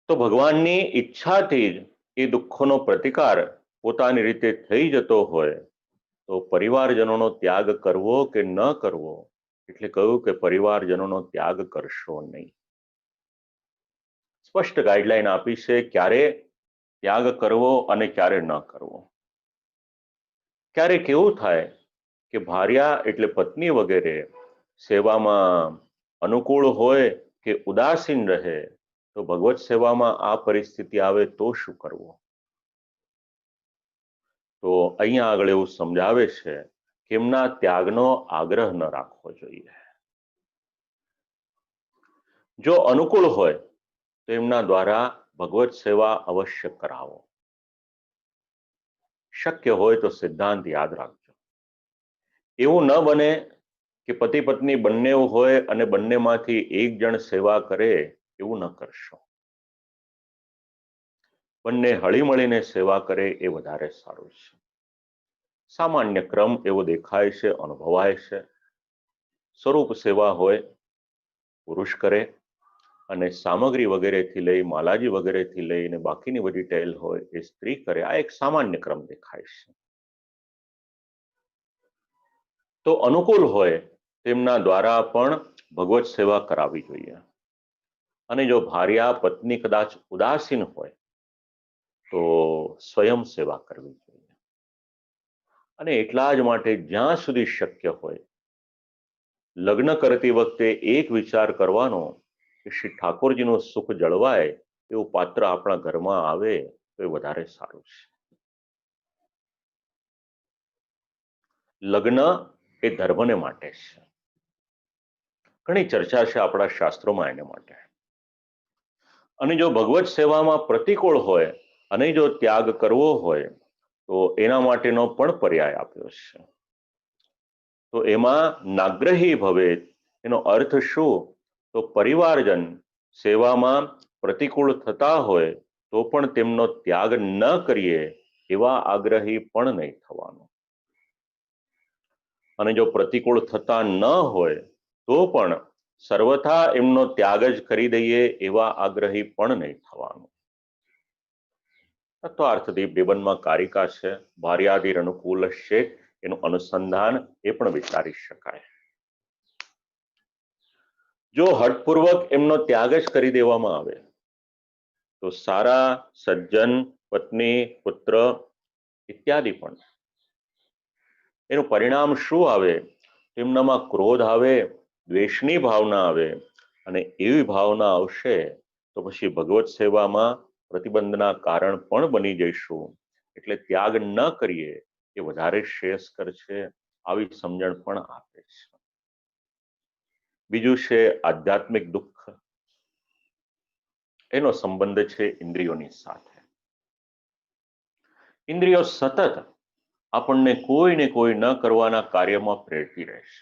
તો ભગવાનની ઈચ્છાથી જ એ દુઃખોનો પ્રતિકાર પોતાની રીતે થઈ જતો હોય તો પરિવારજનોનો ત્યાગ કરવો કે ન કરવો એટલે કહ્યું કે પરિવારજનોનો ત્યાગ કરશો નહીં. સ્પષ્ટ ગાઈડલાઈન આપી છે ક્યારે ત્યાગ કરવો અને ક્યારે ન કરવો. ક્યારેક એવું થાય કે ભાર્યા એટલે પત્ની વગેરે સેવામાં અનુકૂળ હોય કે ઉદાસીન રહે, તો ભગવત સેવામાં આ પરિસ્થિતિ આવે તો શું કરવું? તો અહીંયા આગળ એવું સમજાવે છે કે એમના ત્યાગનો આગ્રહ ન રાખવો જોઈએ. જો અનુકૂળ હોય તો એમના દ્વારા ભગવત સેવા અવશ્ય કરાવો. શક્ય હોય તો સિદ્ધાંત યાદ રાખજો. એવું ન બને કે પતિ પત્ની બંને હોય અને બંનેમાંથી એક જણ સેવા કરે, એવું ન કરશો. બંને હળીમળીને સેવા કરે એ વધારે સારું છે. સામાન્ય ક્રમ એવો દેખાય છે, અનુભવાય છે. સ્વરૂપ સેવા હોય પુરુષ કરે અને સામગ્રી વગેરેથી લઈ માલાજી વગેરેથી લઈને બાકીની બધી ટેલ હોય એ સ્ત્રી કરે. આ એક સામાન્ય ક્રમ દેખાય છે. તો અનુકૂળ હોય તેમના દ્વારા પણ ભગવત સેવા કરાવવી જોઈએ. અને જો ભાર્યા પત્ની કદાચ ઉદાસીન હોય તો સ્વયં સેવા કરવી જોઈએ. અને એટલા જ માટે જ્યાં સુધી શક્ય હોય લગ્ન કરતી વખતે એક વિચાર કરવાનો કે શ્રી ઠાકોરજીનું સુખ જળવાય એવું પાત્ર આપણા ઘરમાં આવે તો એ વધારે સારું છે. લગ્ન એ ધર્મને માટે છે. ઘણી ચર્ચા છે આપણા શાસ્ત્રોમાં એને માટે. અને જો ભગવત સેવામાં પ્રતિકૂળ હોય અને જો ત્યાગ કરવો હોય તો એના માટેનો પણ પર્યાય આપ્યો છે. તો એમાં નાગ્રહી ભવે એનો અર્થ શું? તો પરિવારજન સેવામાં પ્રતિકૂળ થતા હોય તો પણ તેમનો ત્યાગ ન કરીએ એવા આગ્રહી પણ નહીં થવાનું. અને જો પ્રતિકૂળ થતા ન હોય તો પણ સર્વથા એમનો ત્યાગ જ કરી દઈએ એવા આગ્રહી પણ નહીં થવાનું. તત્વાર્થદીપ નિબંધમાં કારિકા છે, ભાર્યાદિર અનુકૂલ છે, એનું અનુસંધાન એ પણ વિચારી શકાય. જો હઠપૂર્વક એમનો ત્યાગ જ કરી દેવામાં આવે તો સારા સજ્જન પત્ની પુત્ર ઇત્યાદિ પણ એનું પરિણામ શું આવે? તેમનામાં ક્રોધ આવે, દ્વેષની ભાવના આવે, અને એવી ભાવના આવશે તો પછી ભગવત સેવામાં પ્રતિબંધના કારણ પણ બની જઈશું. એટલે ત્યાગ ન કરીએ એ વધારે શ્રેયસ્કર છે. આવી સમજણ પણ આપે છે. બીજું છે આધ્યાત્મિક દુઃખ. એનો સંબંધ છે ઇન્દ્રિયોની સાથે. ઇન્દ્રિયો સતત આપણને કોઈને કોઈ ન કરવાના કાર્યમાં પ્રેરતી રહેશે.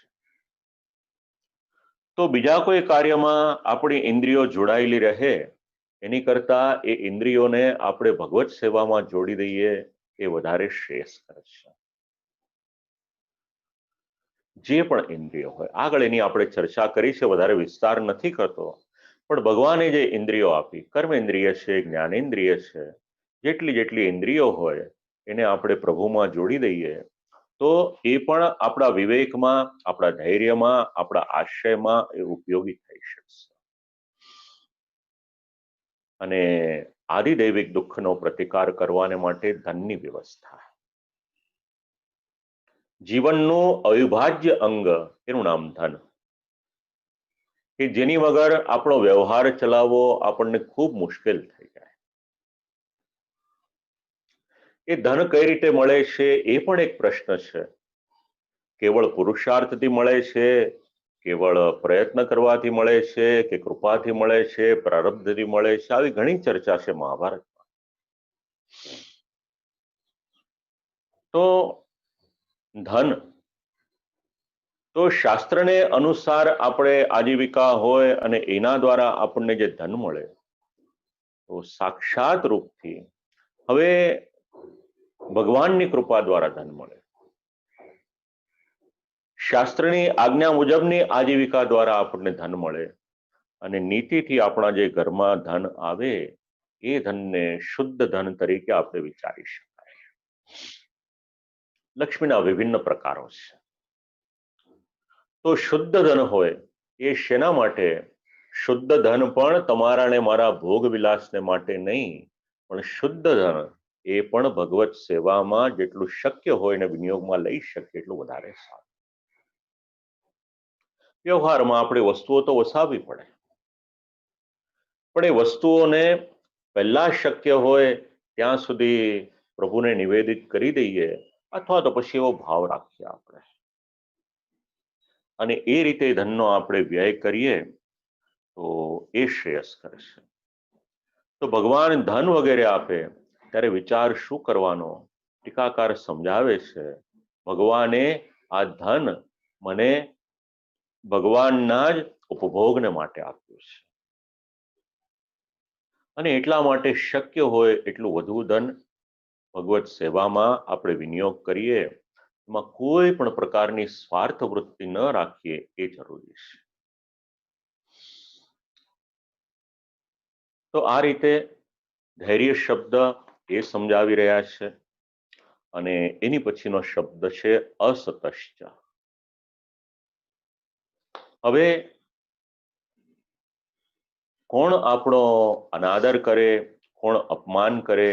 તો બીજા કોઈ કાર્યમાં આપણી ઇન્દ્રિયો જોડાયેલી રહે એની કરતા એ ઇન્દ્રિયોને આપણે ભગવત સેવામાં જોડી દઈએ એ વધારે શ્રેયસ્કર છે. જે પણ ઇન્દ્રિયો હોય, આગળ એની આપણે ચર્ચા કરી છે, વધારે વિસ્તાર નથી કરતો, પણ ભગવાને જે ઇન્દ્રિયો આપી, કર્મેન્દ્રિય છે, જ્ઞાનેન્દ્રિય છે, જેટલી જેટલી ઇન્દ્રિયો હોય એને આપણે પ્રભુમાં જોડી દઈએ તો એ પણ આપણા વિવેકમાં, આપણા ધૈર્યમાં, આપણા આશયમાં એ ઉપયોગી થઈ શકશે. અને આદિદૈવિક દુઃખનો પ્રતિકાર કરવાને માટે ધનની વ્યવસ્થા. જીવનનું અવિભાજ્ય અંગ એનું નામ ધન, કે જેની વગર આપણો વ્યવહાર ચલાવવો આપણને ખૂબ મુશ્કેલ થઈ જાય. એ ધન કઈ રીતે મળે છે એ પણ એક પ્રશ્ન છે. કેવળ પુરુષાર્થથી મળે છે, કેવળ પ્રયત્ન કરવાથી મળે છે, કે કૃપાથી મળે છે, પ્રારબ્ધથી મળે છે? આવી ઘણી ચર્ચા છે મહાભારતમાં. તો ધન તો શાસ્ત્રને અનુસાર આપણે આજીવિકા હોય અને એના દ્વારા આપણને જે ધન મળે તો સાક્ષાત રૂપથી હવે ભગવાનની કૃપા દ્વારા ધન મળે. શાસ્ત્રની આજ્ઞા મુજબની આજીવિકા દ્વારા આપણને ધન મળે અને નીતિથી આપણા જે ઘરમાં ધન આવે એ ધનને શુદ્ધ ધન તરીકે આપણે વિચારી શકાય. લક્ષ્મીના વિભિન્ન પ્રકારો છે. તો શુદ્ધ ધન હોય એ શેના માટે? શુદ્ધ ધન પણ તમારા ને મારા ભોગ વિલાસને માટે નહીં, પણ શુદ્ધ ધન એ પણ ભગવત સેવામાં જેટલું શક્ય હોય ને વિનિયોગમાં લઈ શકે એટલું વધારે સારું. વ્યવહારમાં આપણે વસ્તુઓ તો વસાવવી પડે, પણ એ વસ્તુઓને પહેલા શક્ય હોય ત્યાં સુધી પ્રભુને નિવેદિત કરી દઈએ, અથવા તો પછી એવો ભાવ રાખીએ આપણે, અને એ રીતે ધનનો આપણે વ્યય કરીએ તો એ શ્રેયસ્કર છે. તો ભગવાન ધન વગેરે આપે ત્યારે વિચાર શું કરવાનો? ટીકાકાર સમજાવે છે, ભગવાને આ ધન મને ભગવાનના જ ઉપભોગને માટે આપ્યું છે, અને એટલા માટે શક્ય હોય એટલું વધુ ધન ભગવત સેવામાં આપણે વિનિયોગ કરીએ, એમાં કોઈ પણ પ્રકારની સ્વાર્થ વૃત્તિ ન રાખીએ એ જરૂરી છે. તો આ રીતે ધૈર્ય શબ્દ એ સમજાવી રહ્યા છે, અને એની પછીનો શબ્દ છે અસતશ્ચ. હવે કોણ આપણો અનાદર કરે, કોણ અપમાન કરે,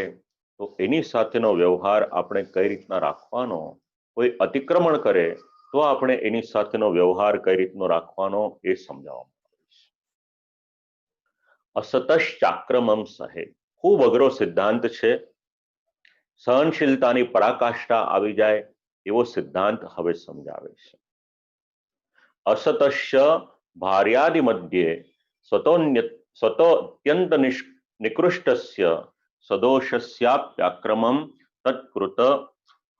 તો એની સાથેનો વ્યવહાર આપણે કઈ રીતના રાખવાનો, કોઈ અતિક્રમણ કરે તો આપણે એની સાથેનો વ્યવહાર કઈ રીતનો રાખવાનો એ સમજાવવામાં આવે છે. અસતશ્ચાક્રમમ સહે, ખૂબ અઘરો સિદ્ધાંત છે. સહનશીલતાની પરાકાષ્ઠા આવી જાય એવો સિદ્ધાંત હવે સમજાવે છે. અસતશ્ય ભાર્યાદિ મધ્યે સ્વતોત્યંત નિકૃષ્ટસ્ય સદોષસ્યાપ્યાક્રમમ તત્કૃત.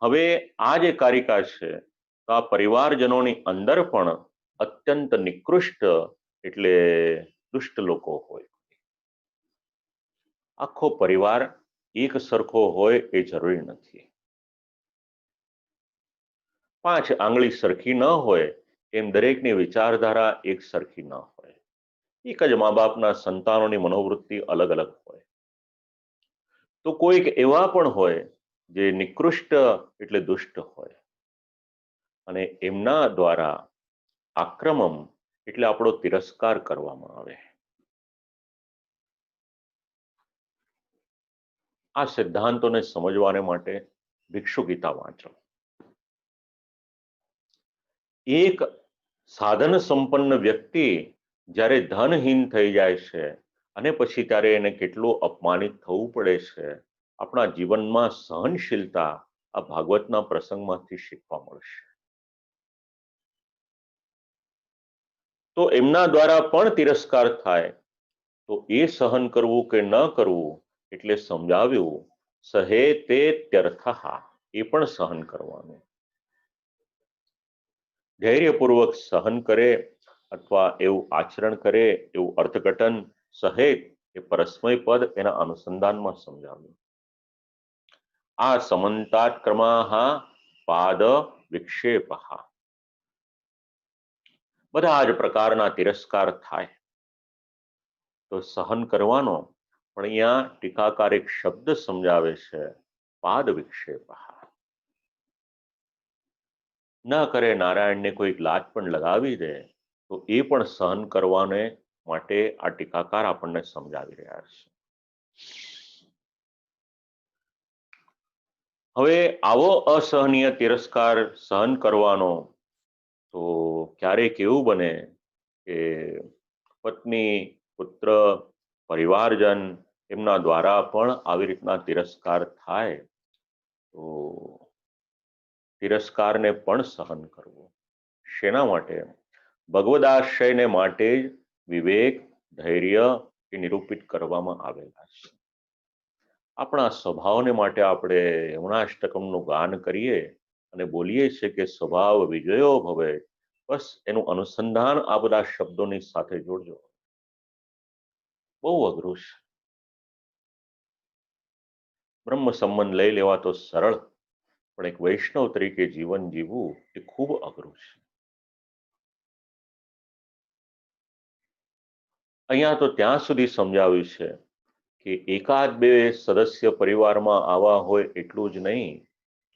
હવે આ જે કારિકા છે તો આ પરિવારજનોની અંદર પણ અત્યંત નિકૃષ્ટ એટલે દુષ્ટ લોકો હોય. આખો પરિવાર એક સરખો હોય એ જરૂરી નથી. 5 આંગળી સરખી ન હોય એમ દરેકની વિચારધારા એક સરખી ન હોય. એક જ મા બાપના સંતાનોની મનોવૃત્તિ અલગ અલગ હોય. તો કોઈક એવા પણ હોય જે નિકૃષ્ટ એટલે દુષ્ટ હોય, અને એમના દ્વારા આક્રમમ એટલે આપણો તિરસ્કાર કરવામાં આવે. આ સિદ્ધાંતોને સમજવાને માટે ભિક્ષુ ગીતા વાંચો. એક સાધન સંપન્ન વ્યક્તિ જ્યારે ધનહીન થઈ જાય છે અને પછી ત્યારે એને કેટલું અપમાનિત થવું પડે છે, આપણા જીવનમાં સહનશીલતા આ ભાગવતના પ્રસંગમાંથી શીખવા મળશે. તો એમના દ્વારા પણ તિરસ્કાર થાય તો એ સહન કરવું કે ન કરવું એટલે સમજાવ્યું, સહે તે ત્યર્થ, એ પણ સહન કરવાનું. ધૈર્યપૂર્વક સહન કરે અથવા એવું આચરણ કરે એવું અર્થઘટન સહેત એ પરસ્મય પદ એના અનુસંધાનમાં સમજાવ્યું. આ સમંતાત ક્રમાહ પાદ વિક્ષેપ, બધા જ પ્રકારના તિરસ્કાર થાય તો સહન કરવાનો, પણ અહીંયા ટીકાકાર એક શબ્દ સમજાવે છે, પાદ વિક્ષેપ. ન કરે નારાયણને કોઈક લાત પણ લગાવી દે તો એ પણ સહન કરવાને માટે આ ટીકાકાર આપણને સમજાવી રહ્યા છે. હવે આવો અસહનીય તિરસ્કાર સહન કરવાનો તો ક્યારેક એવું બને કે પત્ની, પુત્ર, પરિવારજન એમના દ્વારા પણ આવી રીતના તિરસ્કાર થાય તો તિરસ્કારને પણ સહન કરવું. શેના માટે? ભગવદાશ્રયને માટે જ વિવેક, ધૈર્ય એ નિરૂપિત કરવામાં આવેલા છે. આપણા સ્વભાવને માટે આપણે યમુનાષ્ટકમનું ગાન કરીએ અને બોલીએ છીએ કે સ્વભાવ વિજયો ભવે, બસ એનું અનુસંધાન આ બધા શબ્દોની સાથે જોડજો. બહુ અઘરું છે. બ્રહ્મ સંબંધ લઈ લેવા તો સરળ, પણ એક વૈષ્ણવ તરીકે જીવન જીવવું એ ખૂબ અઘરું છે. અહીંયા તો ત્યાં સુધી સમજાવ્યું છે કે એકાદ બે સદસ્ય પરિવારમાં આવા હોય એટલું જ નહીં,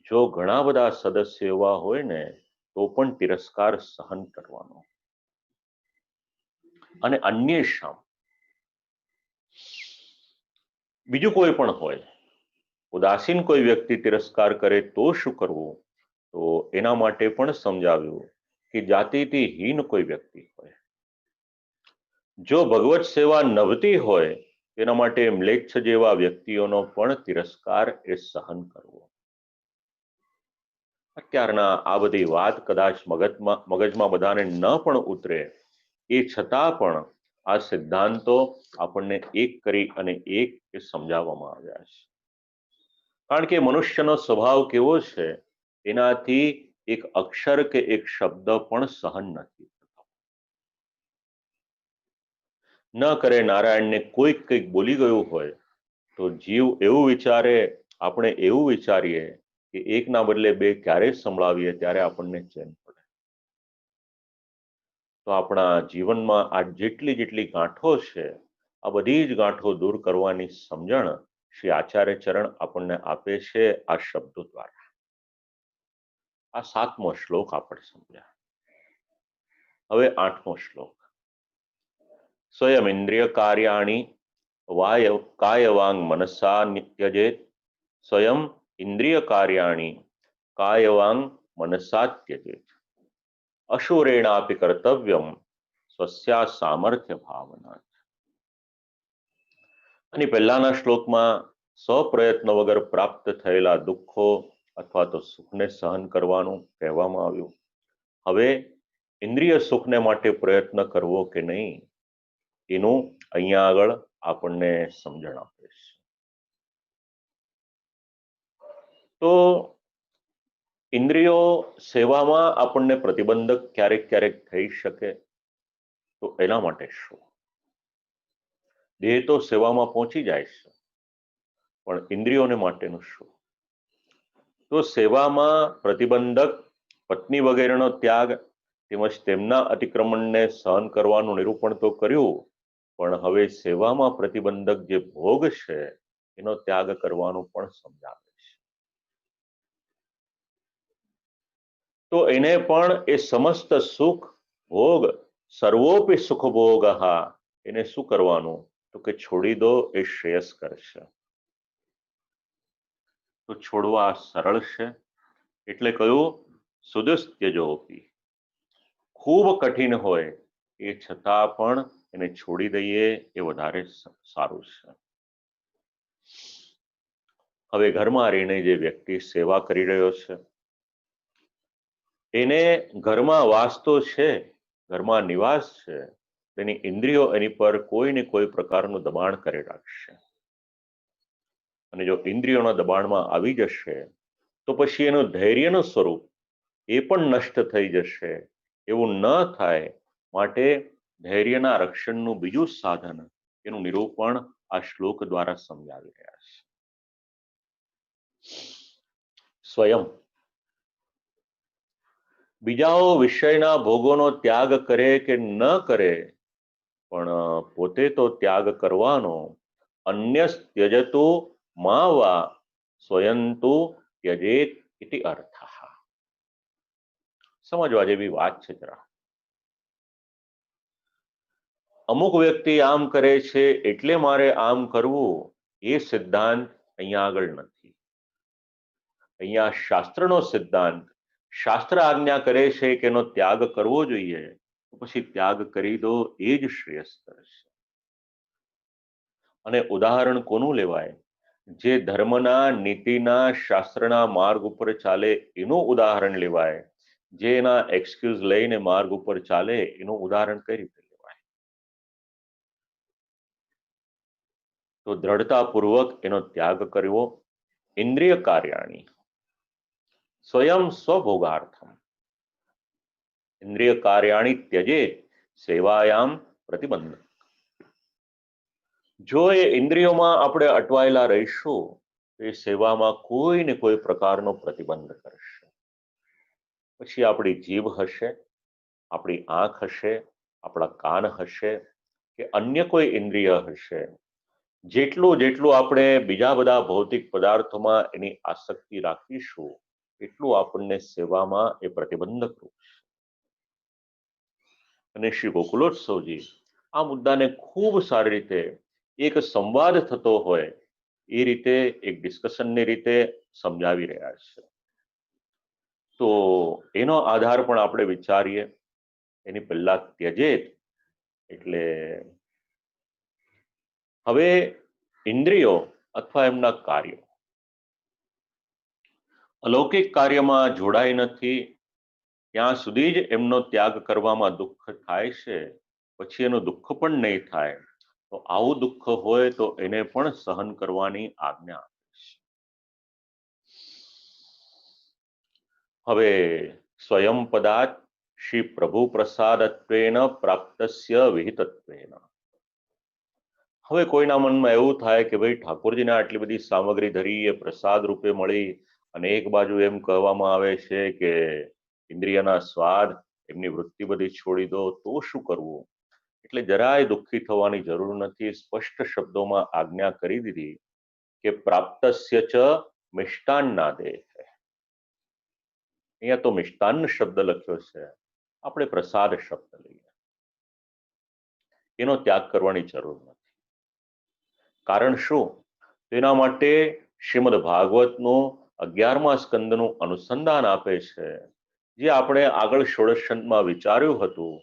જો ઘણા બધા સદસ્ય એવા હોય ને તો પણ તિરસ્કાર સહન કરવાનો. અને અન્ય શામ બીજું કોઈ પણ હોય, ઉદાસીન કોઈ વ્યક્તિ તિરસ્કાર કરે તો શું કરવું, તો એના માટે પણ સમજાવ્યું કે જાતિથી હીન કોઈ વ્યક્તિ હોય, જો ભગવત સેવા નવતી હોય તેના માટે મ્લેચ્છ જેવા વ્યક્તિઓનો પણ તિરસ્કાર એ સહન કરવો. અત્યારના આ બધી વાત કદાચ મગજમાં બધાને ન પણ ઉતરે, એ છતાં પણ આ સિદ્ધાંતો આપણને એક કરી અને એક સમજાવવામાં આવ્યા છે. કારણ કે મનુષ્યનો સ્વભાવ કેવો છે, એનાથી એક અક્ષર કે એક શબ્દ પણ સહન નથી થતો. ન કરે નારાયણને કોઈક કંઈક બોલી ગયું હોય તો જીવ એવું વિચારે, આપણે એવું વિચારીએ કે એકના બદલે બે ક્યારે સંભળાવીએ ત્યારે આપણને ચેન પડે. તો આપણા જીવનમાં આ જેટલી ગાંઠો છે, આ બધી જ ગાંઠો દૂર કરવાની સમજણ શ્રી આચાર્ય ચરણ આપણને આપે છે આ શબ્દો દ્વારા. આ 7મો શ્લોક આપણે સમજ્યા. હવે 8મો શ્લોક. સ્વયં ઇન્દ્રિય કાર્યાણી કાયવાંગ મનસા ત્યજેત. સ્વયં ઇન્દ્રિય કાર્યાણી કાયવાંગ મનસા ત્યજેત. અશુરેણાપી કર્તવ્યમ સ્વસ્યા સામર્થ્ય ભાવના. અને પહેલાના શ્લોકમાં સ્વપ્રયત્ન વગર પ્રાપ્ત થયેલા દુઃખો અથવા તો સુખને સહન કરવાનું કહેવામાં આવ્યું. હવે ઇન્દ્રિય સુખને માટે પ્રયત્ન કરવો કે નહીં, એનું અહીંયા આગળ આપણને સમજણ આપે છે. તો ઇન્દ્રિયો સેવામાં આપણને પ્રતિબંધક ક્યારેક થઈ શકે, તો એના માટે શું? દેહ તો સેવામાં પહોંચી જાય છે, પણ ઇન્દ્રિયોને માટેનું શું? તો સેવામાં પ્રતિબંધક પત્ની વગેરેનો ત્યાગ તેમજ તેમના અતિક્રમણને સહન કરવાનું નિરૂપણ તો કર્યું, પણ હવે સેવામાં પ્રતિબંધક જે ભોગ છે એનો ત્યાગ કરવાનું પણ સમજાવે છે. તો એને પણ એ સમસ્ત સુખ ભોગ સર્વોપી સુખ ભોગ, એને શું કરવાનું, તો કે છોડી દો, એ શ્રેયસ્કર છે. તો છોડવા સરળ છે, એટલે કયું સુદુસ્ત્યજોપી. ખૂબ કઠિન હોય એ છતાં પણ એને છોડી દઈએ એ વધારે સારું છે. હવે ઘરમાં રહીને જે વ્યક્તિ સેવા કરી રહ્યો છે, એને ઘરમાં વાસ તો છે, ઘરમાં નિવાસ છે, તેની ઇન્દ્રિયો એની પર કોઈ ને કોઈ પ્રકારનું દબાણ કરી રાખશે. અને જો ઇન્દ્રિયોના દબાણમાં આવી જશે તો પછી એનું ધૈર્યનું સ્વરૂપ એ પણ નષ્ટ થઈ જશે. એવું ન થાય માટે ધૈર્યના રક્ષણનું બીજું સાધન, એનું નિરૂપણ આ શ્લોક દ્વારા સમજાવી રહ્યા છે. સ્વયં બીજાઓ વિષયના ભોગોનો ત્યાગ કરે કે ન કરે, પણ પોતે તો ત્યાગ કરવાનો. અન્ય ત્યજતો મા વા સ્વયં તો ત્યજેત ઇતિ અર્થ. સમજવા જેવી વાત છે જરા. અમુક વ્યક્તિ આમ કરે છે એટલે મારે આમ કરવું, એ સિદ્ધાંત અહીંયા આગળ નથી. અહીંયા શાસ્ત્રનો સિદ્ધાંત, શાસ્ત્ર આજ્ઞા કરે છે કે એનો ત્યાગ કરવો જોઈએ, તો પછી ત્યાગ કરી દો, એ જ શ્રેયસ્કર છે. અને ઉદાહરણ કોનું લેવાય? જે ધર્મના, નીતિના, શાસ્ત્રના માર્ગ ઉપર ચાલે એનું ઉદાહરણ લેવાય. જે એના એક્સક્યુઝ લઈને માર્ગ ઉપર ચાલે એનું ઉદાહરણ કઈ રીતે લેવાય? તો દ્રઢતાપૂર્વક એનો ત્યાગ કરવો. ઇન્દ્રિય કાર્યાણી સ્વયં સ્વભોગાર્થમ. ઇન્દ્રિય કાર્યાણી ત્યજેત સેવાયામ પ્રતિબંધ. જો એ ઇન્દ્રિયોમાં આપણે અટવાયેલા રહીશું, એ સેવામાં કોઈ ને કોઈ પ્રકારનો પ્રતિબંધ કરશે. પછી આપણી જીભ હશે, આપણી આંખ હશે, આપણા કાન હશે, કે અન્ય કોઈ ઇન્દ્રિય હશે, જેટલું આપણે બીજા બધા ભૌતિક પદાર્થોમાં એની આસક્તિ રાખીશું, એટલું આપણને સેવામાં એ પ્રતિબંધક રૂપ છે. અને શ્રી ગોકુલોત્સવજી આ મુદ્દાને ખૂબ સારી રીતે એક સંવાદ થતો હોય એ રીતે એક ડિસ્કશનની રીતે સમજાવી રહ્યા છે. તો એનો આધાર પણ આપણે વિચારીએ. એની પહેલા ત્યજેત એટલે હવે ઇન્દ્રિયો અથવા એમના કાર્યો અલૌકિક કાર્યમાં જોડાઈ નથી ત્યાં સુધી જ એમનો ત્યાગ કરવામાં દુઃખ થાય છે, પછી એનું દુઃખ પણ નહીં થાય. તો આવું દુઃખ હોય તો એને પણ સહન કરવાની આજ્ઞા આપે છે. હવે સ્વયં પદાર્થ શ્રી પ્રભુ પ્રસાદત્વેન પ્રાપ્તસ્ય વિહિતત્વેન. હવે કોઈના મનમાં એવું થાય કે ભાઈ ઠાકોરજીને આટલી બધી સામગ્રી ધરી એ પ્રસાદ રૂપે મળી અને એક બાજુ એમ કહેવામાં આવે છે કે ઇન્દ્રિયના સ્વાદ એમની વૃત્તિ બધી છોડી દો, તો શું કરવું? એટલે જરાય દુઃખી થવાની જરૂર નથી. સ્પષ્ટ શબ્દોમાં આજ્ઞા કરી દીધી કે પ્રાપ્તસ્ય ચ મિષ્ટાન્નાદે. અહીંયા તો મિષ્ટાન્ન શબ્દ લખ્યો છે, આપણે પ્રસાદ શબ્દ લઈએ. એનો ત્યાગ કરવાની જરૂર નથી. કારણ શું? તેના માટે શ્રીમદ ભાગવતનું 11મા સ્કંદનું અનુસંધાન આપે છે, જે આપણે આગળ ષોડશમાં વિચાર્યું હતું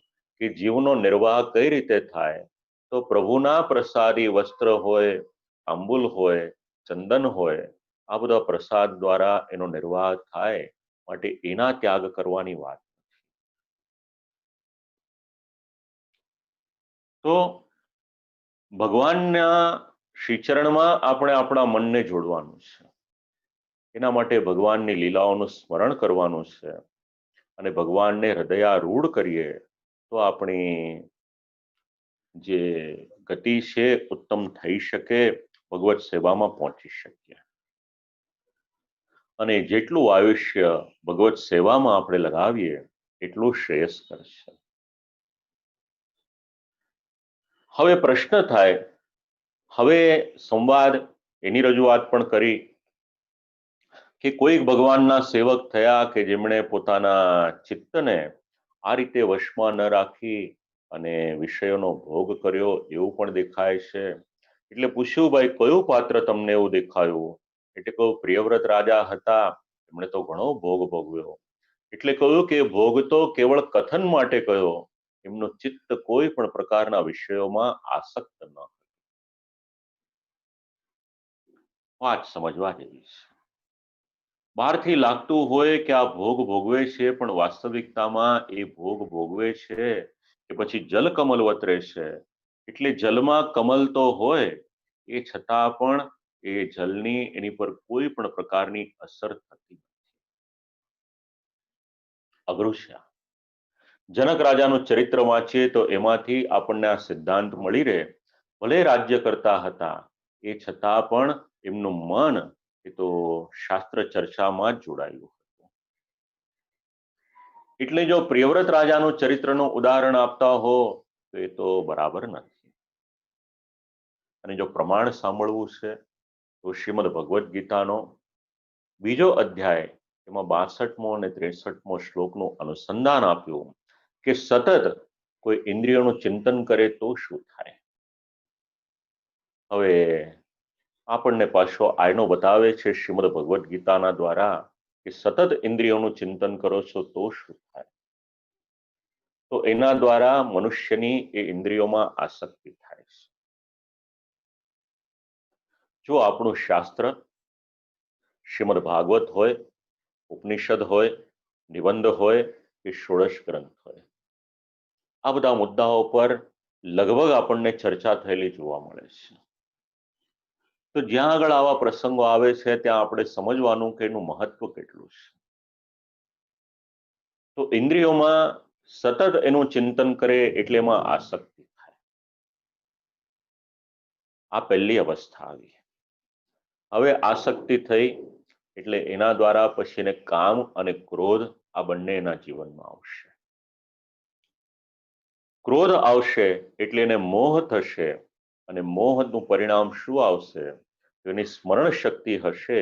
કે જીવનો નિર્વાહ કઈ રીતે થાય. તો પ્રભુના પ્રસાદી વસ્ત્ર હોય, આંબુલ હોય, ચંદન હોય, આ બધા પ્રસાદ દ્વારા એનો નિર્વાહ થાય, માટે એના ત્યાગ કરવાની વાત. તો ભગવાનના શ્રીચરણમાં આપણે આપણા મનને જોડવાનું છે. એના માટે ભગવાનની લીલાઓનું સ્મરણ કરવાનું છે અને ભગવાનને હૃદયારૂઢ કરીએ તો આપણી જે ગતિ છે ઉત્તમ થઈ શકે, ભગવત સેવામાં પહોંચી શકીએ. અને જેટલું આયુષ્ય ભગવત સેવામાં આપણે લગાવીએ એટલું શ્રેયસ્કર છે. હવે પ્રશ્ન થાય, હવે સંવાદ એની રજૂઆત પણ કરી કે કોઈક ભગવાનના સેવક થયા કે જેમણે પોતાના ચિત્તને આ રીતે વશમાં ન રાખી અને વિષયોનો ભોગ કર્યો એવું પણ દેખાય છે. એટલે પૂછ્યું, ભાઈ કયું પાત્ર તમને એવું દેખાયું? એટલે કહું, પ્રિયવ્રત રાજા હતા, એમણે તો ઘણો ભોગ ભોગવ્યો. એટલે કહ્યું કે ભોગ તો કેવળ કથન માટે કયો, એમનું ચિત્ત કોઈ પણ પ્રકારના વિષયોમાં આસક્ત ન. વાત સમજવા જેવી છે. બહારથી લાગતું હોય કે આ ભોગ ભોગવે છે, પણ વાસ્તવિકતામાં એ ભોગ ભોગવે છે કે પછી જલ કમલવત રહેશે. એટલે જલમાં કમલ તો હોય, એ છતાં પણ એ જલની એની પર કોઈ પણ પ્રકારની અસર થતી નથી. અઘરું છે. જનક રાજાનું ચરિત્ર વાંચીએ તો એમાંથી આપણને આ સિદ્ધાંત મળી રહે. ભલે રાજ્ય કરતા હતા, એ છતાં પણ એમનું મન એ તો શાસ્ત્ર ચર્ચામાં જ જોડાયું હતું. એટલે જો પ્રિયવ્રત રાજાનું ચરિત્રનું ઉદાહરણ આપતા હો તો એ તો બરાબર નથી. અને જો પ્રમાણ સાંભળવું છે તો શ્રીમદ ભગવદ્ ગીતાનો 2જો અધ્યાય એમાં 62મો અને 63મો શ્લોકનું અનુસંધાન આપ્યું કે સતત કોઈ ઇન્દ્રિયોનું ચિંતન કરે તો શું થાય. હવે આપણને પાછો આયનો બતાવે છે શ્રીમદ ભગવદ્ ગીતાના દ્વારા કે સતત ઇન્દ્રિયોનું ચિંતન કરો છો તો શું થાય. તો એના દ્વારા મનુષ્યની એ ઇન્દ્રિયોમાં આસક્તિ થાય છે. જો આપણું શાસ્ત્ર શ્રીમદ ભાગવત હોય, ઉપનિષદ હોય, નિબંધ હોય કે ષોડશ ગ્રંથ હોય, આ બધા મુદ્દાઓ પર લગભગ આપણને ચર્ચા થયેલી જોવા મળે છે. તો જ્યાં આગળ આવા પ્રસંગો આવે છે ત્યાં આપણે સમજવાનું કે એનું મહત્વ કેટલું છે. તો ઇન્દ્રિયોમાં સતત એનું ચિંતન કરે એટલે એમાં આસક્તિ થાય. આ પહેલી અવસ્થા આવી. હવે આસક્તિ થઈ એટલે એના દ્વારા પછી એને કામ અને ક્રોધ આ બંને એના જીવનમાં આવશે. ક્રોધ આવશે એટલે એને મોહ થશે અને મોહનું પરિણામ શું આવશે? તો એની સ્મરણ શક્તિ હશે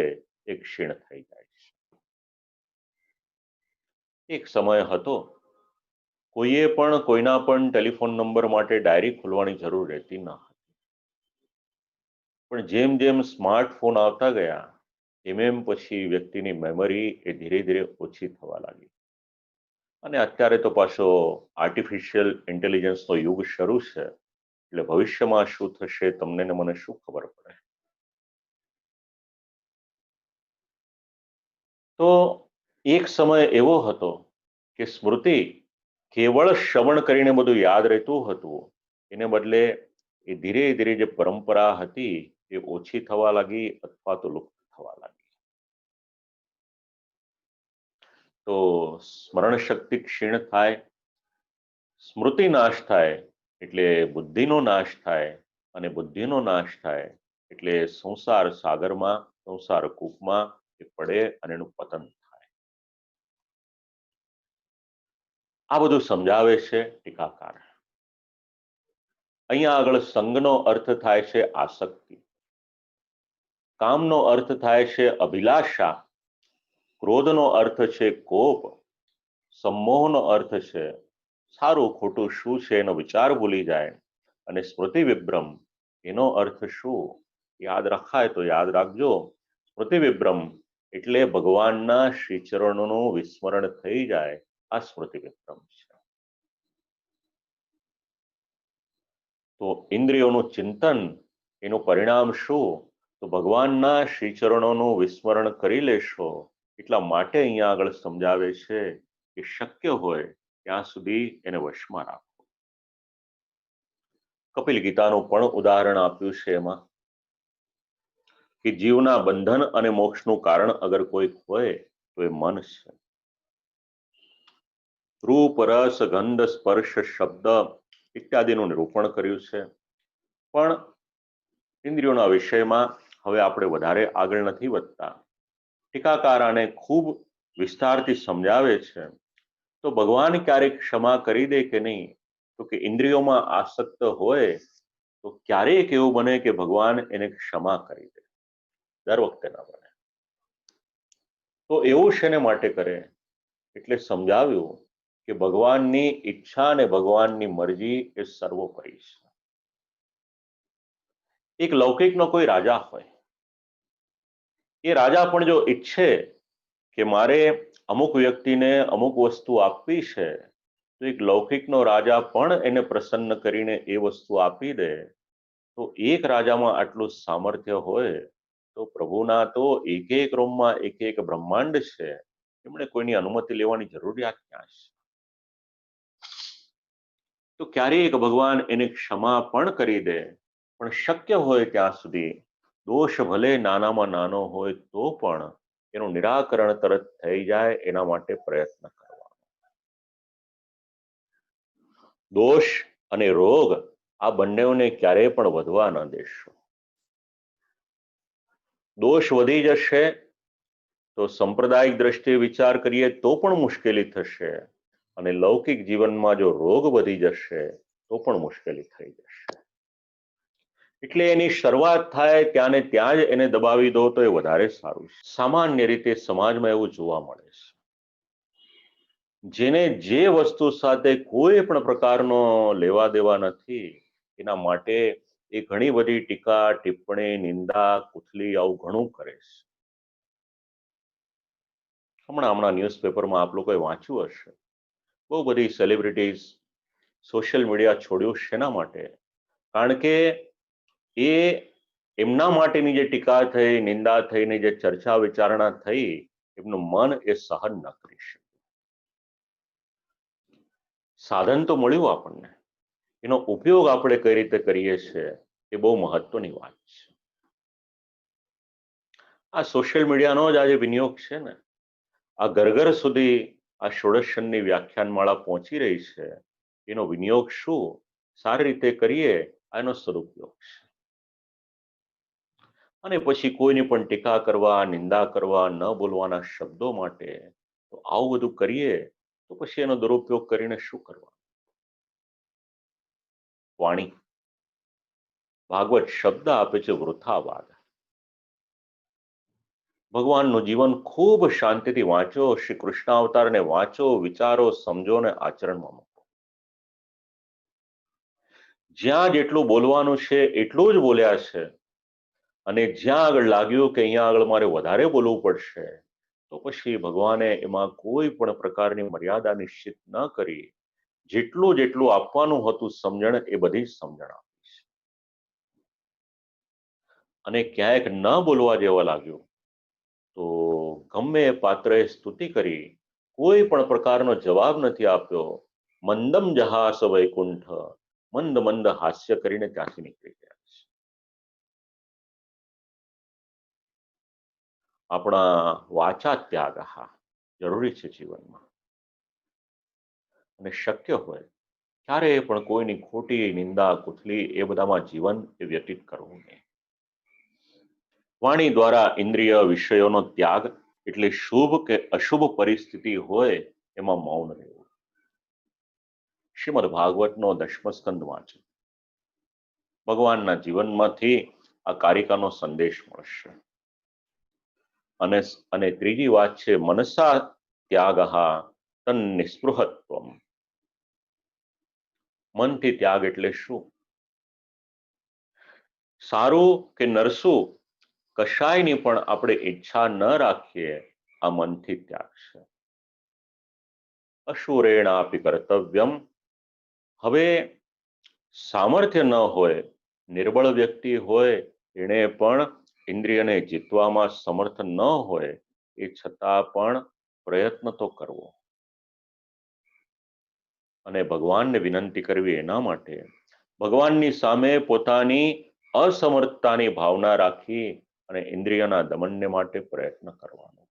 એ ક્ષીણ થઈ જાય છે. એક સમય હતો કોઈએ પણ કોઈના પણ ટેલિફોન નંબર માટે ડાયરી ખોલવાની જરૂર રહેતી ન હતી. પણ જેમ જેમ સ્માર્ટફોન આવતા ગયા એમ પછી વ્યક્તિની મેમરી એ ધીરે ધીરે ઓછી થવા લાગી. અને અત્યારે તો પાછો આર્ટિફિશિયલ ઇન્ટેલિજન્સનો યુગ શરૂ છે, એટલે ભવિષ્યમાં શું થશે તમને ને મને શું ખબર પડે. તો એક સમય એવો હતો કે સ્મૃતિ કેવળ શ્રવણ કરીને બધું યાદ રહેતું હતું, એને બદલે એ ધીરે ધીરે જે પરંપરા હતી એ ઓછી થવા લાગી અથવા તો લુપ્ત થવા લાગી. તો સ્મરણ શક્તિ ક્ષીણ થાય, સ્મૃતિ નાશ થાય એટલે બુદ્ધિનો નાશ થાય, અને બુદ્ધિનો નાશ થાય એટલે સંસાર સાગરમાં, સંસાર કૂપમાં એ પડે અને એનું પતન થાય. આ બધું સમજાવે છે ટીકાકાર. અહીંયા આગળ સંગનો અર્થ થાય છે આસક્તિ, કામનો અર્થ થાય છે અભિલાષા, ક્રોધનો અર્થ છે કોપ, સંમોહનો અર્થ છે સારું ખોટું શું છે એનો વિચાર ભૂલી જાય, અને સ્મૃતિ વિભ્રમ એનો અર્થ શું યાદ રખાય તો યાદ રાખજો. સ્મૃતિ વિભ્રમ એટલે ભગવાનના શ્રીચરણોનું વિસ્મરણ થઈ જાય, આ સ્મૃતિ વિભ્રમ છે. તો ઇન્દ્રિયોનું ચિંતન એનું પરિણામ શું? તો ભગવાનના શ્રીચરણોનું વિસ્મરણ કરી લેશો. એટલા માટે અહીંયા આગળ સમજાવે છે કે શક્ય હોય ત્યાં સુધી એને વશમાં રાખો. કપિલ ગીતાનું પણ ઉદાહરણ આપ્યું છે એમાં કે જીવના બંધન અને મોક્ષનું કારણ અગર કોઈ હોય તો એ મન છે. રૂપ, રસ, ગંધ, સ્પર્શ, શબ્દ ઇત્યાદિનું નિરૂપણ કર્યું છે. પણ ઇન્દ્રિયોના વિષયમાં હવે આપણે વધારે આગળ નથી વધતા. ટીકાકાર આને ખૂબ વિસ્તારથી સમજાવે છે. તો ભગવાન ક્યારેક ક્ષમા કરી દે કે નહીં? તો કે ઇન્દ્રિયોમાં આસક્ત હોય તો ક્યારેક એવું બને કે ભગવાન એને ક્ષમા કરી દે, દર વખતે ના બને. તો એવું શેને માટે કરે? એટલે સમજાવ્યું કે ભગવાનની ઈચ્છા અને ભગવાનની મરજી એ સર્વોપરી છે. એક લૌકિકનો કોઈ રાજા હોય, એ રાજા પણ જો ઈચ્છે કે મારે અમુક વ્યક્તિને અમુક વસ્તુ આપવી છે, તો એક લૌકિકનો રાજા પણ એને પ્રસન્ન કરીને એ વસ્તુ આપી દે. તો એક રાજામાં આટલું સામર્થ્ય હોય તો પ્રભુના તો એક એક રૂમમાં એક એક બ્રહ્માંડ છે, એમણે કોઈની અનુમતિ લેવાની જરૂરિયાત ક્યાં છે? તો ક્યારેક ભગવાન એને ક્ષમા પણ કરી દે, પણ શક્ય હોય ત્યાં સુધી દોષ ભલે નાનામાં નાનો હોય તો પણ એનું નિરાકરણ તરત થઈ જાય એના માટે પ્રયત્ન કરવા. દોષ અને રોગ આ બંનેઓને ક્યારેય પણ વધવા ન દેશો. દોષ વધી જશે તો સંપ્રદાયિક દ્રષ્ટિએ વિચાર કરીએ તો પણ મુશ્કેલી થશે, અને લૌકિક જીવનમાં જો રોગ વધી જશે તો પણ મુશ્કેલી થઈ જશે. એટલે એની શરૂઆત થાય ત્યાં ને ત્યાં જ એને દબાવી દો તો એ વધારે સારું છે. સામાન્ય રીતે સમાજમાં એવું જોવા મળે છે, જેને જે વસ્તુ સાથે કોઈ પણ પ્રકારનો લેવા દેવા નથી એના માટે એ ઘણી બધી ટીકા, ટિપ્પણી, નિંદા, કુથલી આવું ઘણું કરે છે. હમણાં ન્યૂઝપેપરમાં આપ લોકોએ વાંચ્યું હશે, બહુ બધી સેલિબ્રિટીઝ સોશિયલ મીડિયા છોડ્યું શેના માટે? કારણ કે એ એમના માટેની જે ટીકા થઈ, નિંદા થઈને જે ચર્ચા વિચારણા થઈ, એમનું મન એ સહન ન કરી શકે. સાધન તો મળ્યું આપણને, એનો ઉપયોગ આપણે કઈ રીતે કરીએ છીએ એ બહુ મહત્વની વાત છે. આ સોશિયલ મીડિયાનો જ આજે વિનિયોગ છે ને. આ ઘર સુધી આ ષોડશની વ્યાખ્યાનમાળા પહોંચી રહી છે, એનો વિનિયોગ શું સારી રીતે કરીએ આનો સદુપયોગ છે. અને પછી કોઈની પણ ટીકા કરવા, નિંદા કરવા, ન બોલવાના શબ્દો માટે તો આવું બધું કરીએ તો પછી એનો દુરુપયોગ કરીને શું કરવા? વાણી, ભાગવત શબ્દ આપે છે વૃથાવાદ. ભગવાનનું જીવન ખૂબ શાંતિથી વાંચો, શ્રી કૃષ્ણ અવતારને વાંચો, વિચારો, સમજો ને આચરણમાં મૂકો. જ્યાં જેટલું બોલવાનું છે એટલું જ બોલ્યા છે, અને જ્યાં આગળ લાગ્યું કે અહીંયા આગળ મારે વધારે બોલવું પડશે, તો પછી ભગવાને એમાં કોઈ પણ પ્રકારની મર્યાદા નિશ્ચિત ન કરી, જેટલું જેટલું આપવાનું હતું સમજણ, એ બધી જ સમજણ આપી છે. અને ક્યાંક ન બોલવા જેવા લાગ્યું તો ગમે એ પાત્રએ સ્તુતિ કરી, કોઈ પણ પ્રકારનો જવાબ નથી આપ્યો, મંદમ જહાસ વૈકુંઠ, મંદ મંદ હાસ્ય કરીને ત્યાંથી નીકળી ગયા છે. આપણા વાચા ત્યાગ જરૂરી છે જીવનમાં, અને શક્ય હોય ત્યારે પણ કોઈની ખોટી નિંદા કુથલી એ બધામાં જીવન એ વ્યતીત કરવું નહીં. વાણી દ્વારા ઇન્દ્રિય વિષયોનો ત્યાગ એટલે શુભ કે અશુભ પરિસ્થિતિ હોય એમાં મૌન રહેવું. શ્રીમદ ભાગવતનો 10મો સ્કંદ વાંચો. ભગવાનના જીવનમાંથી આ કારિકાનો સંદેશ મળશે. અને ત્રીજી વાત છે મનસા ત્યાગ તન નિસ્પૃહત્વમ. મનથી ત્યાગ એટલે શું? સારું કે નરસું કશાયની પણ આપણે ઈચ્છા ન રાખીએ, આ મનથી ત્યાગ છે. અશુરેણાપી કર્તવ્યમ. હવે સામર્થ્ય ન હોય, નિર્બળ વ્યક્તિ હોય, એને પણ ઇન્દ્રિયને જીતવામાં સમર્થ ન હોય, એ છતાં પણ પ્રયત્ન તો કરવો, અને ભગવાનને વિનંતી કરવી એના માટે ભગવાનની સામે પોતાની અસમર્થતાની ભાવના રાખી અને ઇન્દ્રિયના દમનને માટે પ્રયત્ન કરવાનો.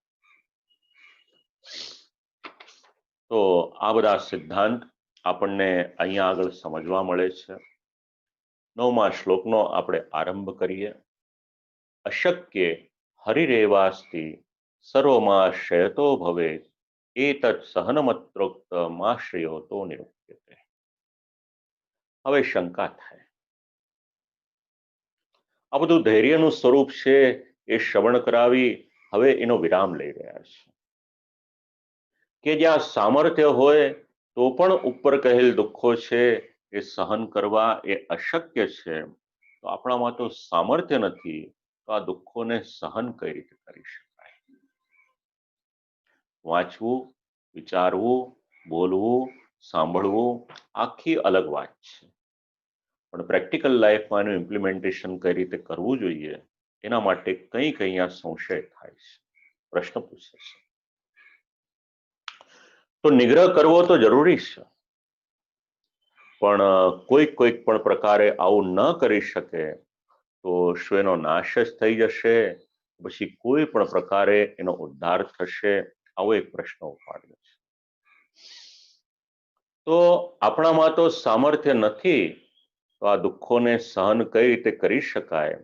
તો આ બધા સિદ્ધાંત આપણને અહીંયા આગળ સમજવા મળે છે. 9મા શ્લોકનો આપણે આરંભ કરીએ. અશક્ય હરિરેવાસ્તિ સર્વમાશ્રયતો ભવેત એતત સહનમત્રોક્તમાશ્રયો તો નિરુપ્યતે. હવે શંકા થાય, આ બધું ધૈર્યનું સ્વરૂપ છે એ શ્રવણ કરાવી હવે એનો વિરામ લઈ રહ્યા છે કે જ્યાં સામર્થ્ય હોય તો પણ ઉપર કહેલ દુઃખો છે એ સહન કરવા એ અશક્ય છે. તો આપણામાં તો સામર્થ્ય નથી, તો આ દુઃખોને સહન કઈ રીતે કરી શકાય? વાંચવું, વિચારવું, બોલવું, સાંભળવું આખી અલગ વાત છે, પણ પ્રેક્ટિકલ લાઈફમાં એનું ઇમ્પ્લિમેન્ટેશન કઈ રીતે કરવું જોઈએ એના માટે કંઈક અહીંયા સંશય થાય છે, પ્રશ્ન પૂછે છે. તો નિગ્રહ કરવો તો જરૂરી છે, પણ કોઈક પણ પ્રકારે આવું ન કરી શકે તો શું એનો નાશ જ થઈ જશે? પછી કોઈ પણ પ્રકારે એનો ઉદ્ધાર થશે? આવો એક પ્રશ્ન ઉપાડ્યો છે. તો આપણામાં તો સામર્થ્ય નથી, તો આ દુઃખોને સહન કઈ રીતે કરી શકાય?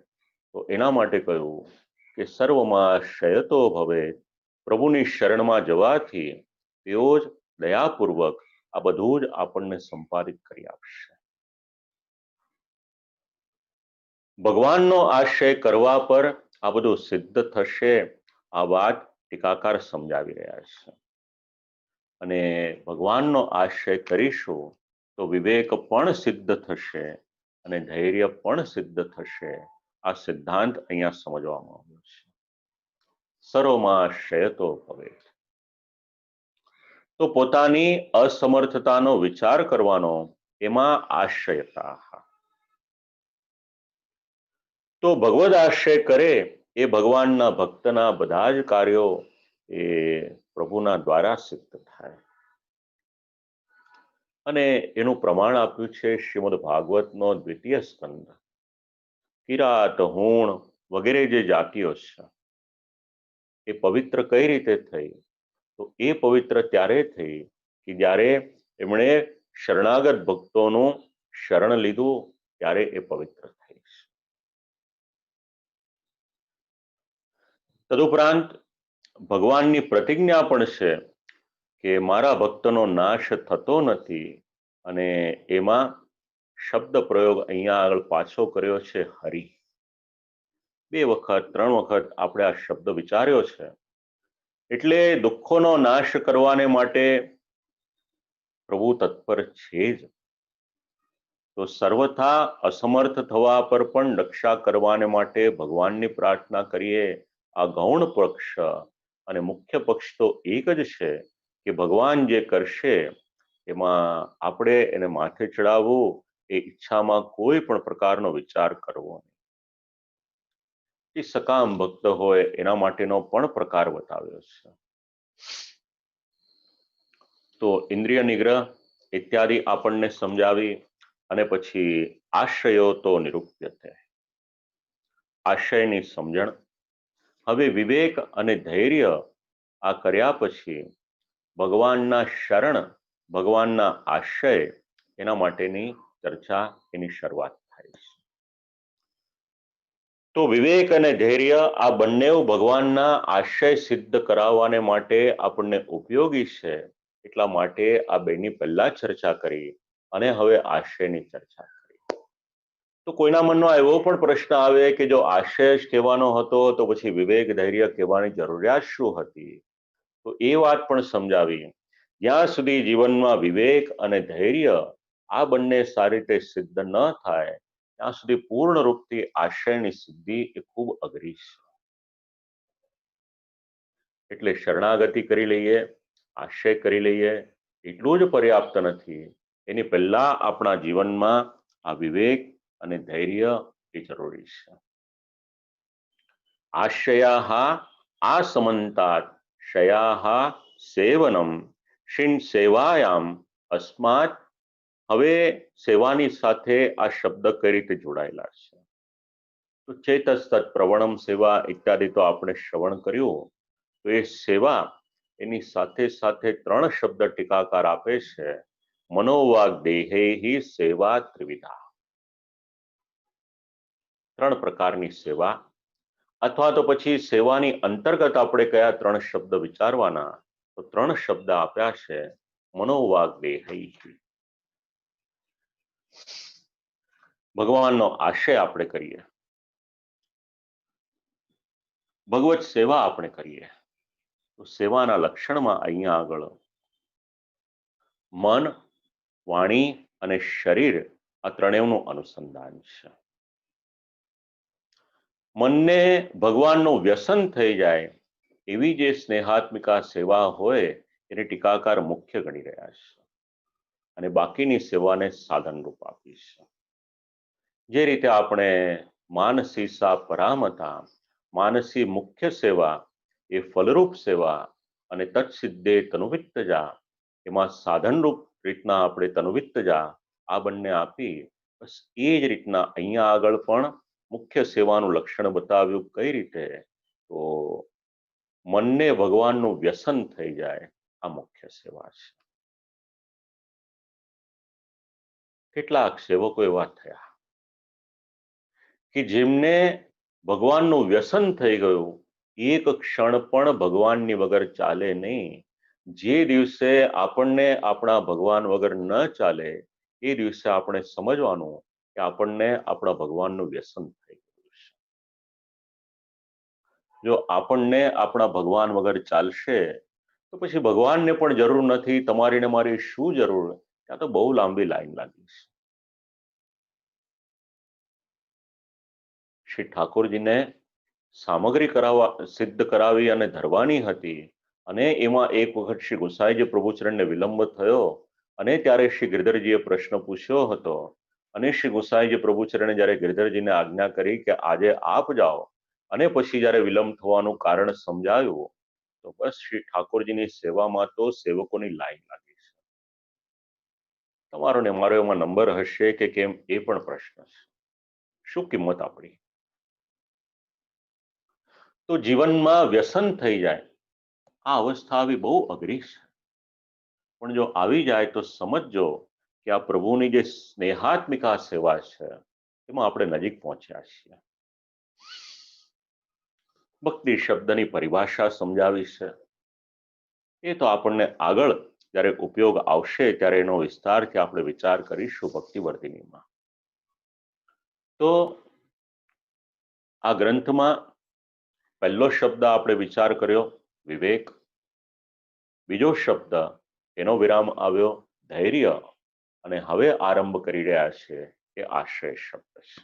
તો એના માટે કહ્યું કે સર્વમાં શયતો ભવે. પ્રભુની શરણમાં જવાથી તેઓ જ દયાપૂર્વક આ બધું જ આપણને સંપાદિત કરી આપશે. ભગવાનનો આશ્રય કરવા પર આ બધું સિદ્ધ થશે, આ વાત ટીકાકાર સમજાવી રહ્યા છે. અને ભગવાનનો આશ્રય કરીશું તો વિવેક પણ સિદ્ધ થશે અને ધૈર્ય પણ સિદ્ધ થશે. આ સિદ્ધાંત અહીંયા સમજવામાં આવ્યો છે. સર્વમાં શ્રેયતો ભવે. તો પોતાની અસમર્થતાનો વિચાર કરવાનો, એમાં આશ્રયતા. તો ભગવદ આશ્રય કરે એ ભગવાનના ભક્તના બધા જ કાર્યો એ પ્રભુના દ્વારા સિદ્ધ થાય. અને એનું પ્રમાણ આપ્યું છે શ્રીમદ ભાગવતનો 2ય સ્કંદ. કિરાત, હુણ વગેરે જે જાતિઓ છે એ પવિત્ર કઈ રીતે થઈ? તો એ પવિત્ર ત્યારે થઈ કે જ્યારે એમણે શરણાગત ભક્તોનું શરણ લીધું, ત્યારે એ પવિત્ર થઈ. તદુપરાંત ભગવાનની પ્રતિજ્ઞા પણ છે કે મારા ભક્તનો નાશ થતો નથી, અને એમાં શબ્દ પ્રયોગ અહીંયા આગળ પાછો કર્યો છે હરિ. 2 વખત 3 વખત આપણે આ શબ્દ વિચાર્યો છે. એટલે દુઃખોનો નાશ કરવાને માટે પ્રભુ તત્પર છે જ. તો સર્વથા અસમર્થ થવા પર પણ રક્ષા કરવાને માટે ભગવાનની પ્રાર્થના કરીએ. આ ગૌણ પક્ષ અને મુખ્ય પક્ષ તો એક જ છે કે ભગવાન જે કરશે એમાં આપણે એને માથે ચડાવવું, એ ઈચ્છામાં કોઈ પણ પ્રકારનો વિચાર કરવો નહીં. એ સકામ ભક્ત હોય એના માટેનો પણ પ્રકાર બતાવ્યો છે. તો ઇન્દ્રિય નિગ્રહ ઇત્યાદિ આપણને સમજાવી અને પછી આશ્રયો તો નિરૂપ્યતે, આશ્રયની સમજણ. હવે વિવેક અને ધૈર્ય આ કર્યા પછી ભગવાનના શરણ, ભગવાનના આશ્રય એના માટેની ચર્ચા, એની શરૂઆત થાય છે. તો વિવેક અને ધૈર્ય આ બંને ભગવાનના આશ્રય સિદ્ધ કરાવવાને માટે આપણને ઉપયોગી છે. એટલા માટે આ બેની પહેલા ચર્ચા કરી અને હવે આશ્રયની ચર્ચા કરી. તો કોઈના મનમાં એવો પણ પ્રશ્ન આવે કે જો આશ્રય જ કહેવાનો હતો તો પછી વિવેક ધૈર્ય કહેવાની જરૂરિયાત શું હતી? તો એ વાત પણ સમજાવી. જ્યાં સુધી જીવનમાં વિવેક અને ધૈર્ય આ બંને સારી રીતે સિદ્ધ ન થાય ત્યાં સુધી પૂર્ણ રૂપથી આશ્રયની સિદ્ધિ એ ખૂબ અઘરી છે. એટલે શરણાગતિ કરી લઈએ, આશ્રય કરી લઈએ એટલું જ પર્યાપ્ત નથી. એની પહેલા આપણા જીવનમાં આ વિવેક અને ધૈર્ય એ જરૂરી છે. આશ્રયા આસમંતાત શયા સેવનમ શિન સેવાયામ અસ્માત. હવે સેવાની સાથે આ શબ્દ કઈ રીતે જોડાયેલા છે? તો ચેતસ તત્ પ્રવણમ સેવા ઇત્યાદિ તો આપણે શ્રવણ કર્યું. તો એ સેવા એની સાથે સાથે 3 શબ્દ ટીકાકાર આપે છે. મનોવાગ દેહે સેવા ત્રિવિધા. 3 પ્રકારની સેવા, અથવા તો પછી સેવાની અંતર્ગત આપણે કયા 3 શબ્દ વિચારવાના? તો 3 શબ્દ આપ્યા છે. મનોવાગ દેહૈ, ભગવાનનો આશ્રય આપણે કરીએ, ભગવત સેવા આપણે કરીએ. તો સેવાના લક્ષણમાં અહીંયા આગળ મન, વાણી અને શરીર આ ત્રણેયનું અનુસંધાન છે. મનને ભગવાનનું વ્યસન થઈ જાય એવી જે સ્નેહાત્મિકા સેવા હોય એને ટીકાકાર મુખ્ય ગણી રહ્યા છે અને બાકીની સેવાને સાધનરૂપ આપી છે. જે રીતે આપણે માનસી સા પરામતા, માનસી મુખ્ય સેવા એ ફલરૂપ સેવા અને તત્સિદ્ધે તનુવિત્તજા એમાં સાધનરૂપ રીતના આપણે તનુવિત્તજા આ બંને આપી. બસ એ જ રીતના અહીંયા આગળ પણ મુખ્ય સેવાનું લક્ષણ બતાવ્યું. કઈ રીતે? તો મનને ભગવાનનું વ્યસન થઈ જાય આ મુખ્ય સેવા છે. કેટલાક સેવકો એવા થયા કે જેમને ભગવાનનું વ્યસન થઈ ગયું. એક ક્ષણ પણ ભગવાનની વગર ચાલે નહીં. જે દિવસે આપણને આપણા ભગવાન વગર ન ચાલે એ દિવસે આપણે સમજવાનું કે આપણને આપણા ભગવાનનું વ્યસન થઈ ગયું છે. જો આપણને આપણા ભગવાન વગર ચાલશે તો પછી ભગવાનને પણ જરૂર નથી. તમારી ને મારી શું જરૂર? ત્યાં તો બહુ લાંબી લાઈન લાગી છે. શ્રી ઠાકોરજીને સામગ્રી સિદ્ધ કરાવી અને ધરવાની હતી અને એમાં એક વખત શ્રી ગુસાઈજી પ્રભુચરણને વિલંબ થયો અને ત્યારે શ્રી ગિરધરજીએ પ્રશ્ન પૂછ્યો હતો અને શ્રી ગુસાઈજી પ્રભુચરણે જ્યારે ગિરધરજીને આજ્ઞા કરી કે આજે આપ જાઓ અને પછી જ્યારે વિલંબ થવાનું કારણ સમજાયું તો બસ શ્રી ઠાકોરજીની સેવામાં તો સેવકોની લાઈન લાગી છે. તમારો ને મારો એમાં નંબર હશે કે કેમ એ પણ પ્રશ્ન છે. શું કિંમત આપણી? તો જીવનમાં વ્યસન થઈ જાય આ અવસ્થા આવી બહુ અઘરી છે. પણ જો આવી જાય તો સમજજો કે આ પ્રભુની જે સ્નેહાત્મિકા સેવા છે એમાં આપણે નજીક પહોંચ્યા છીએ. ભક્તિ શબ્દની પરિભાષા સમજાવી છે. એ તો આપણને આગળ જ્યારે ઉપયોગ આવશે ત્યારે એનો વિસ્તારથી આપણે વિચાર કરીશું ભક્તિવર્ધિનીમાં. તો આ ગ્રંથમાં પહેલો શબ્દ આપણે વિચાર કર્યો વિવેક, બીજો શબ્દ એનો વિરામ આવ્યો ધૈર્ય, અને હવે આરંભ કરી રહ્યા છે એ આશ્રય શબ્દ છે.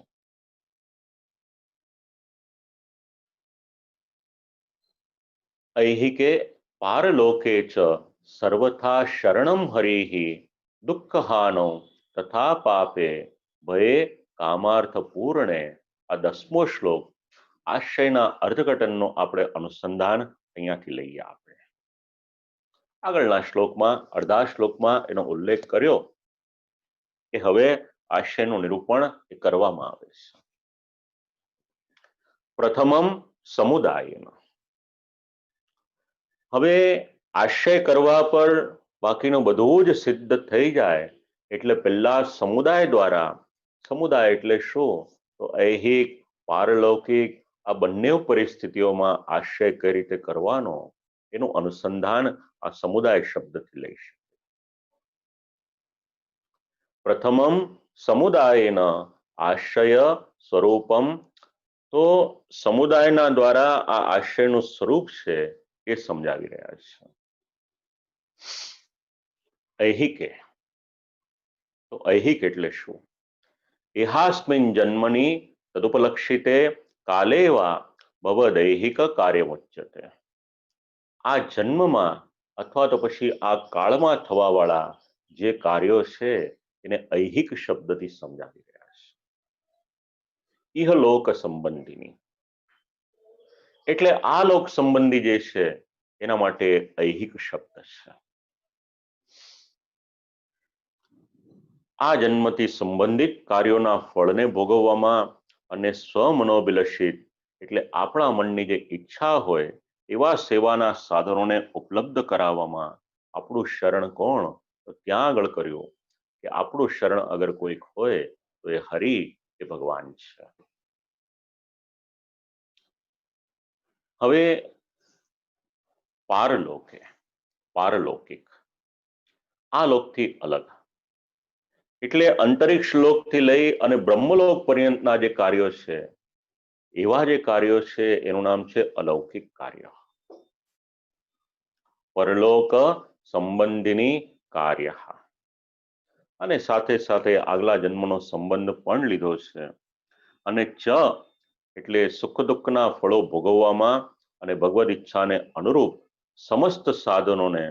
ऐहिके पारलोके च सर्वथा शरणम हरिः दुःखहानो तथा पापे भये कामार्थ पूर्णे. આ 10મો શ્લોક આશ્રયના અર્થઘટનનો આપણે અનુસંધાન અહીંયાથી લઈએ. આપણે આગળના શ્લોકમાં અડધા શ્લોકમાં એનો ઉલ્લેખ કર્યો કે હવે આશ્રયનું નિરૂપણ કરવામાં આવે છે. પ્રથમમ સમુદાયન. હવે આશ્રય કરવા પર બાકીનું બધું જ સિદ્ધ થઈ જાય એટલે પહેલા સમુદાય દ્વારા, સમુદાય એટલે શું તો ઐહિક પારલૌકિક આ બંને પરિસ્થિતિઓમાં આશ્રય કઈ રીતે કરવાનો એનું અનુસંધાન આ સમુદાય શબ્દથી લઈ શકે. પ્રથમમ સમુદાયન આશ્રય સ્વરૂપમ. તો સમુદાયના દ્વારા આ આશ્રયનું સ્વરૂપ છે એ સમજાવી રહ્યા છે. ઐહિકે, તો ઐહિક એટલે શું? ઇહાસ્મિન જન્મની તદુપલક્ષિતે કાલેવા ભવદૈહિક કાર્યમુચ્યતે. આ જન્મમાં અથવા તો પછી આ કાળમાં થવા વાળા જે કાર્યો છે એને ઐહિક શબ્દથી સમજાવી રહ્યા છે. ઇહલોક સંબંધીની એટલે આ લોક સંબંધી જે છે એના માટે ઐહિક શબ્દ છે. આ જન્મથી સંબંધિત કાર્યોના ફળને ભોગવવામાં અને સ્વમનોભિલષિત એટલે આપણા મનની જે ઈચ્છા હોય એવા સેવાના સાધનોને ઉપલબ્ધ કરાવવામાં આપણું શરણ કોણ? તો ત્યાં આગળ કર્યું કે આપણું શરણ અગર કોઈક હોય તો એ હરિ, એ ભગવાન છે. હવે પારલોકે, પારલૌકિક આ લોકથી અલગ એટલે અંતરિક્ષ લોકથી લઈ અને બ્રહ્મલોક પર્યંતના જે કાર્યો છે એવા જે કાર્યો છે એનું નામ છે અલૌકિક કાર્ય. પરલોક સંબંધીની કાર્ય, અને સાથે સાથે આગલા જન્મનો સંબંધ પણ લીધો છે. અને ચ એટલે સુખ દુઃખના ફળો ભોગવવામાં અને ભગવદ ઈચ્છાને અનુરૂપ સમસ્ત સાધનોને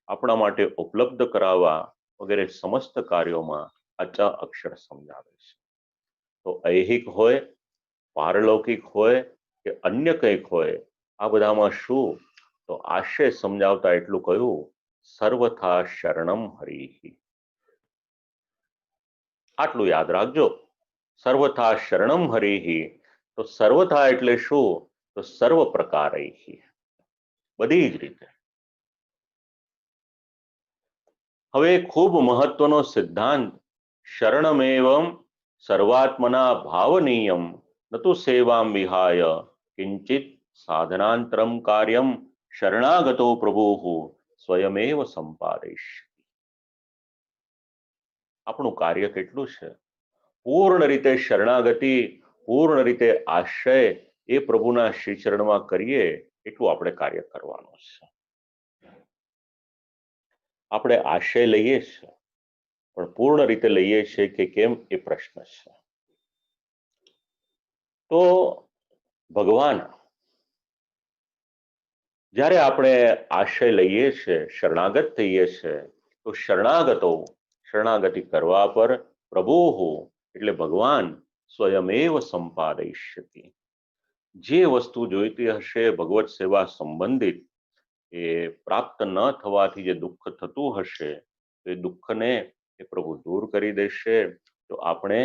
આપણા માટે ઉપલબ્ધ કરાવવા વગેરે સમસ્ત કાર્યોમાં આ ચ અક્ષર સમજાવે છે. તો ઐહિક હોય, પારલૌકિક હોય કે અન્ય કંઈક હોય, આ બધામાં શું તો આશ્રય સમજાવતા એટલું કહ્યું સર્વથા શરણમ હરિ. આટલું યાદ રાખજો, સર્વથા શરણમ હરિ. તો સર્વથા એટલે શું તો સર્વ પ્રકારે, બધી જ રીતે. હવે ખૂબ મહત્વનો સિદ્ધાંત શરણમેવમ સર્વાત્મના ભાવનીયમ નતુ સેવામ વિહાય કિંચિત સાધનાંતરમ કાર્યમ શરણાગતો પ્રભુઃ સ્વયમેવ સંપાદયિષ્યતિ. આપણું કાર્ય કેટલું છે? પૂર્ણ રીતે શરણાગતિ, પૂર્ણ રીતે આશ્રય એ પ્રભુના શ્રી ચરણમાં કરીએ એટલું આપણે કાર્ય કરવાનું છે. આપણે આશ્રય લઈએ છીએ પણ પૂર્ણ રીતે લઈએ છીએ કે કેમ એ પ્રશ્ન છે. તો ભગવાન જ્યારે આપણે આશ્રય લઈએ છીએ, શરણાગત થઈએ છીએ, તો શરણાગતો શરણાગતિ કરવા પર પ્રભુ એટલે ભગવાન સ્વયમેવ સંપાદયિષ્યતિ. જે વસ્તુ જોઈતી હશે ભગવત સેવા સંબંધિત એ પ્રાપ્ત ન થવાથી જે દુઃખ થતું હશે તો એ દુઃખને એ પ્રભુ દૂર કરી દેશે. તો આપણે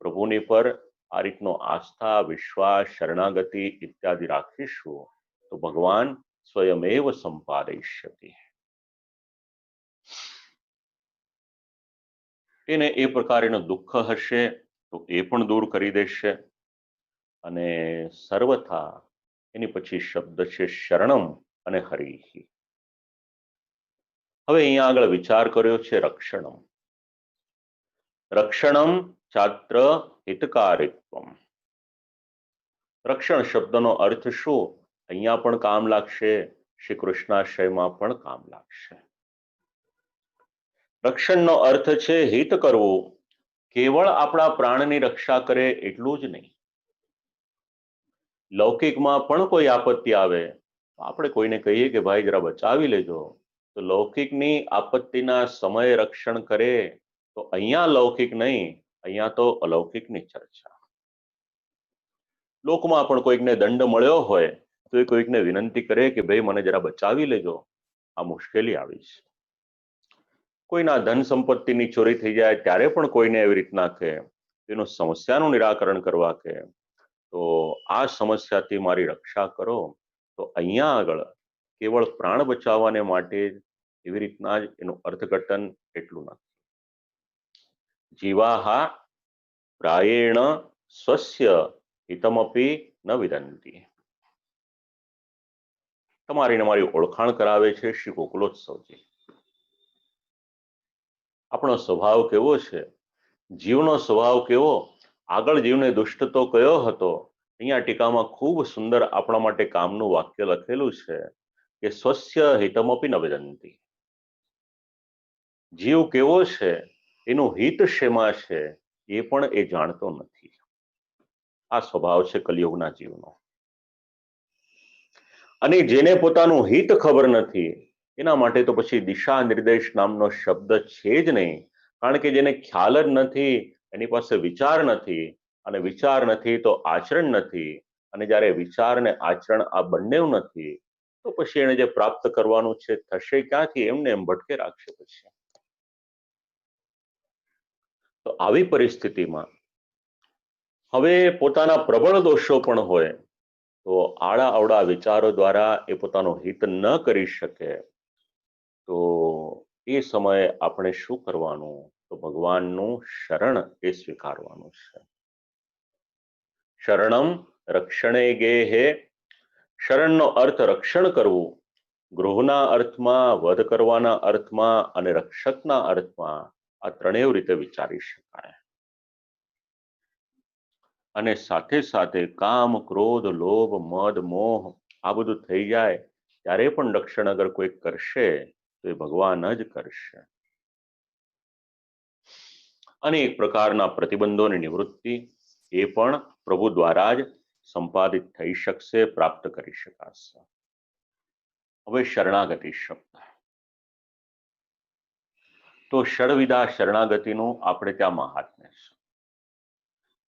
પ્રભુની પર આ રીતનો આસ્થા, વિશ્વાસ, શરણાગતિ ઇત્યાદિ રાખીશું તો ભગવાન સ્વયમેવ સંપાદયિષ્યતિ. એને એ પ્રકારનું દુઃખ હશે તો એ પણ દૂર કરી દેશે. અને સર્વથા એની પછી શબ્દ છે શરણમ અને હરિ. હવે અહીંયા આગળ વિચાર કર્યો છે રક્ષણમ. રક્ષણમ છાત્ર હિતકારિત્વમ. રક્ષણ શબ્દનો અર્થ શું? અહીંયા પણ કામ લાગશે, શ્રી કૃષ્ણાશ્રયમાં પણ કામ લાગશે. રક્ષણનો અર્થ છે હિત કરવું. કેવળ આપણા પ્રાણની રક્ષા કરે એટલું જ નહીં. લૌકિકમાં પણ કોઈ આપત્તિ આવે તો આપણે કોઈને કહીએ કે ભાઈ જરા બચાવી લેજો, તો લૌકિકની આપત્તિના સમયે રક્ષણ કરે તો અહીંયા લૌકિક નહીં, અહીંયા તો અલૌકિકની ચર્ચા. લોકમાં પણ કોઈકને દંડ મળ્યો હોય તો એ કોઈકને વિનંતી કરે કે ભાઈ મને જરા બચાવી લેજો, આ મુશ્કેલી આવી છે. કોઈના ધન સંપત્તિની ચોરી થઈ જાય ત્યારે પણ કોઈને એવી રીતના કે તેનું સમસ્યાનું નિરાકરણ કરવા કે તો આ સમસ્યાથી મારી રક્ષા કરો, તો અહીંયા આગળ કેવળ પ્રાણ બચાવવાને માટે એવી રીતના જ એનું અર્થઘટન એટલું નથી. જીવાહા પ્રાયેણ સ્વસ્ય હિતમપી ન વિદંતી. તમારી ને મારી ઓળખાણ કરાવે છે શ્રી ગોકુલોત્સવજી. આપણો સ્વભાવ કેવો છે, જીવનો સ્વભાવ કેવો, આગળ જીવને દુષ્ટ તો કયો હતો, અહીંયા ટીકામાં ખૂબ સુંદર આપણા માટે કામનું વાક્ય લખેલું છે કે સ્વસ્ય હિતમપી ન વિદંતી. જીવ કેવો છે, એનું હિત શેમાં છે એ પણ એ જાણતો નથી. આ સ્વભાવ છે કલિયુગના જીવનો. અને જેને પોતાનું હિત ખબર નથી એના માટે તો પછી દિશા નિર્દેશ નામનો શબ્દ છે જ નહીં. કારણ કે જેને ખ્યાલ જ નથી, એની પાસે વિચાર નથી, અને વિચાર નથી તો આચરણ નથી, અને જ્યારે વિચાર ને આચરણ આ બંને નથી તો પછી એને જે પ્રાપ્ત કરવાનું છે થશે ક્યાંથી? એમને એમ ભટકે રાખશે. પછી તો આવી પરિસ્થિતિમાં હવે પોતાના પ્રબળ દોષો પણ હોય તો આડા અવડા વિચારો દ્વારા એ પોતાનું હિત ન કરી શકે તો એ સમયે આપણે શું કરવાનું? તો ભગવાનનું શરણ એ સ્વીકારવાનું છે. શરણમ રક્ષણે ગેહે. શરણનો અર્થ રક્ષણ કરવું. ગૃહના અર્થમાં, વધ કરવાના અર્થમાં અને રક્ષકના અર્થમાં આ ત્રણેય રીતે વિચારી શકાય. અને સાથે સાથે કામ, ક્રોધ, લોભ, મદ, મોહ આ બધું થઈ જાય ત્યારે પણ રક્ષણ અગર કોઈ કરશે તો એ ભગવાન જ કરશે. અનેક પ્રકારના પ્રતિબંધોની નિવૃત્તિ એ પણ પ્રભુ દ્વારા જ સંપાદિત થઈ શકશે, પ્રાપ્ત કરી શકાશે. હવે શરણાગતિ શબ્દ, તો ષડવિધા શરણાગતિનું આપણે ત્યાં મહાત્મ્ય છે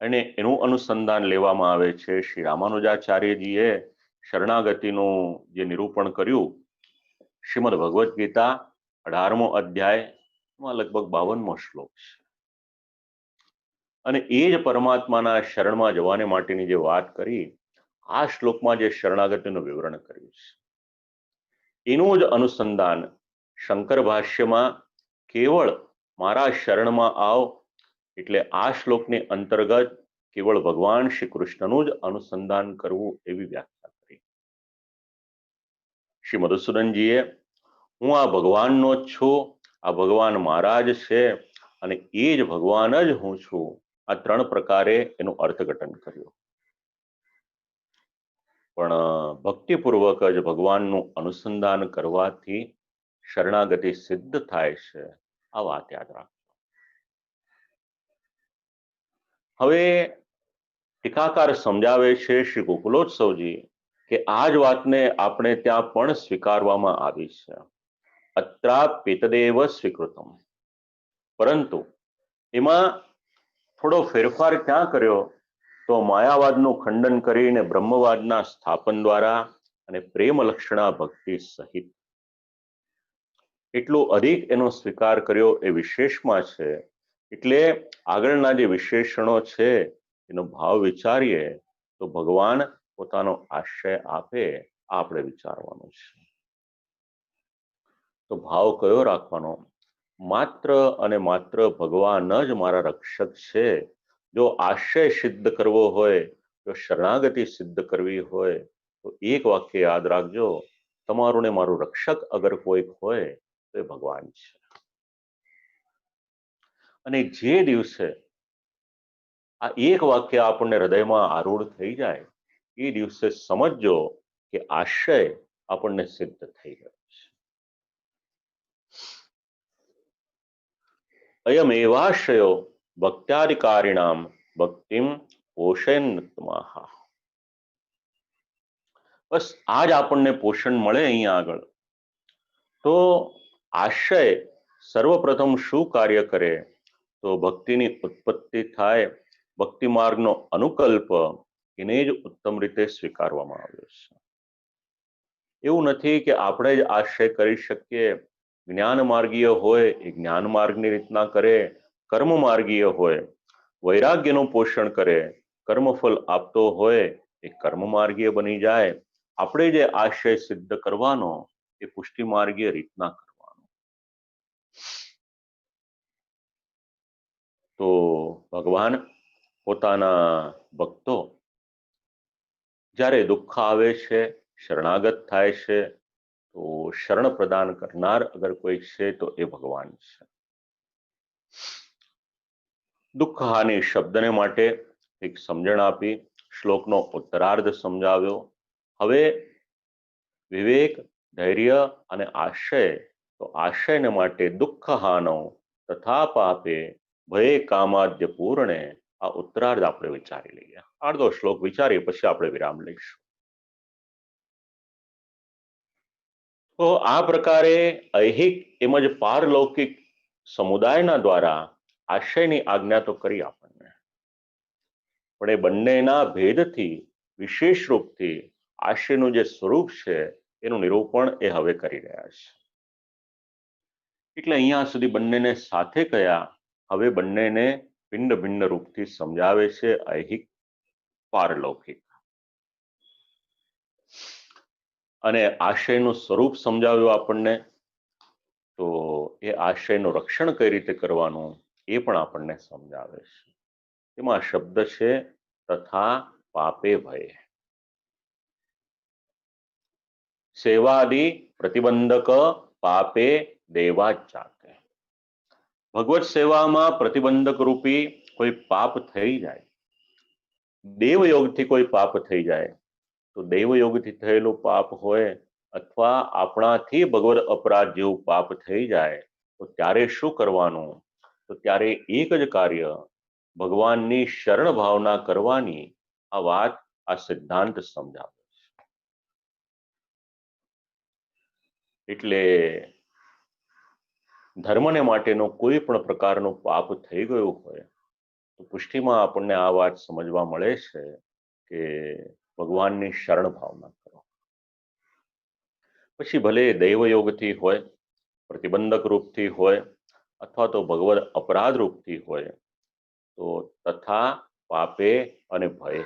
અને એનું અનુસંધાન લેવામાં આવે છે. શ્રી રામાનુજાચાર્યજીએ શરણાગતિનું જે નિરૂપણ કર્યું શ્રીમદ ભગવદ્ ગીતા 18મો અધ્યાયમાં લગભગ 52મો શ્લોક છે. અને એ જ પરમાત્માના શરણમાં જવાને માટેની જે વાત કરી આ શ્લોકમાં જે શરણાગતિનું વિવરણ કર્યું છે એનું જ અનુસંધાન શંકર ભાષ્યમાં કેવળ મારા શરણમાં આવ એટલે આ શ્લોકની અંતર્ગત કેવળ ભગવાન શ્રી કૃષ્ણનું જ અનુસંધાન કરવું એવી વ્યાખ્યા કરી. શ્રી મધુસૂદનજીએ હું આ ભગવાનનો જ છું, આ ભગવાન મારા જ છે અને એ જ ભગવાન જ હું છું, આ ત્રણ પ્રકારે એનું અર્થઘટન કર્યું. પણ ભક્તિપૂર્વક જ ભગવાનનું અનુસંધાન કરવાથી શરણાગતિ સિદ્ધ થાય છે, આ વાત યાદ રાખો. હવે ટીકાકાર સમજાવે છે શ્રી ગોકુલોત્સવજી કે આ જ વાતને આપણે ત્યાં પણ સ્વીકારવામાં આવી છે. અત્રાપ્યેતદેવ સ્વીકૃતમ, પરંતુ એમાં થોડો ફેરફાર ક્યાં કર્યો? તો માયાવાદનું ખંડન કરીને બ્રહ્મવાદના સ્થાપન દ્વારા અને પ્રેમ લક્ષણા ભક્તિ સહિત એટલો અધિક એનો સ્વીકાર કર્યો એ વિશેષમાં છે. એટલે આગળના જે વિશેષણો છે એનો ભાવ વિચારીએ તો ભગવાન પોતાનો આશ્રય આપે આપણે વિચારવાનું છે. તો ભાવ કયો રાખવાનો? માત્ર અને માત્ર ભગવાન જ મારા રક્ષક છે. જો આશ્રય સિદ્ધ કરવો હોય, જો શરણાગતિ સિદ્ધ કરવી હોય તો એક વાક્ય યાદ રાખજો, તમારું ને મારું રક્ષક અગર કોઈક હોય તો એ ભગવાન છે. અને જે દિવસે આ એક વાક્ય આપણને હૃદયમાં આરૂઢ થઈ જાય એ દિવસે સમજજો કે આશય આપણને સિદ્ધ થઈ ગયો છે. અયમ એવાશયો ભક્ત્યાધિકારીણામ ભક્તિમ પોષયન્તમાહ. બસ આ જ આપણને પોષણ મળે અહીંયા આગળ. તો આશય સર્વપ્રથમ શું કાર્ય કરે? તો ભક્તિની ઉત્પત્તિ થાય, ભક્તિ માર્ગનો અનુકલ્પ એને જ ઉત્તમ રીતે સ્વીકારવામાં આવ્યો છે. એવું નથી કે આપણે જ આશય કરી શકીએ. જ્ઞાન માર્ગીય હોય એ જ્ઞાન માર્ગની રીતના કરે, કર્મ માર્ગીય હોય વૈરાગ્યનું પોષણ કરે, કર્મફળ આપતો હોય એ કર્મ માર્ગીય બની જાય. આપણે જે આશય સિદ્ધ કરવાનો એ પુષ્ટિ માર્ગીય રીતના કરવાનો. તો ભગવાન પોતાના ભક્તો જ્યારે દુઃખ આવે છે, શરણાગત થાય છે, તો શરણ પ્રદાન કરનાર અગર કોઈ છે તો એ ભગવાન છે. દુઃખ હાનિ શબ્દને માટે એક સમજણ આપી, શ્લોકનો ઉત્તરાર્ધ સમજાવ્યો. હવે વિવેક, ધૈર્ય અને આશય, તો આશયને માટે દુઃખ હાનો તથા પાપે ભય કામાદ્ય પૂર્ણે, આ ઉત્તરાર્ધ આપણે વિચારી લઈએ. અડધો શ્લોક વિચારીએ પછી આપણે વિરામ લઈશું. તો આ પ્રકારે ઐહિક તેમજ પારલૌકિક સમુદાયના દ્વારા આશયની આજ્ઞા તો કરી આપણને, પણ એ બંનેના ભેદથી વિશેષ રૂપથી આશયનું જે સ્વરૂપ છે એનું નિરૂપણ એ હવે કરી રહ્યા છે. એટલે અહીંયા સુધી બંનેને સાથે કયા, હવે બંનેને ભિન્ન ભિન્ન રૂપથી સમજાવે છે, ઐહિક પારલૌકિક. અને આશયનું સ્વરૂપ સમજાવ્યું આપણને, તો એ આશયનું રક્ષણ કઈ રીતે કરવાનું એ પણ આપણને સમજાવે છે. એમાં શબ્દ છે તથા પાપે ભય. સેવાદિ પ્રતિબંધક પાપે દેવાચાતે. ભગવત સેવામાં પ્રતિબંધક રૂપી કોઈ પાપ થઈ જાય, દેવયોગથી કોઈ પાપ થઈ જાય, તો દેવયોગથી થયેલું પાપ હોય અથવા આપણાથી ભગવત અપરાધ જેવું પાપ થઈ જાય, તો ત્યારે શું કરવાનું? તો ત્યારે એક જ કાર્ય, ભગવાનની શરણ ભાવના કરવાની. આ વાત, આ સિદ્ધાંત સમજાવે છે. એટલે ધર્મને માટેનો કોઈ પણ પ્રકારનું પાપ થઈ ગયું હોય તો પુષ્ટિમાં આપણને આ વાત સમજવા મળે છે કે ભગવાનની શરણ ભાવના કરો. પછી ભલે દૈવયોગથી હોય, પ્રતિબંધક રૂપથી હોય, અથવા તો ભગવદ અપરાધ રૂપથી હોય, તો તથા પાપે અને ભય.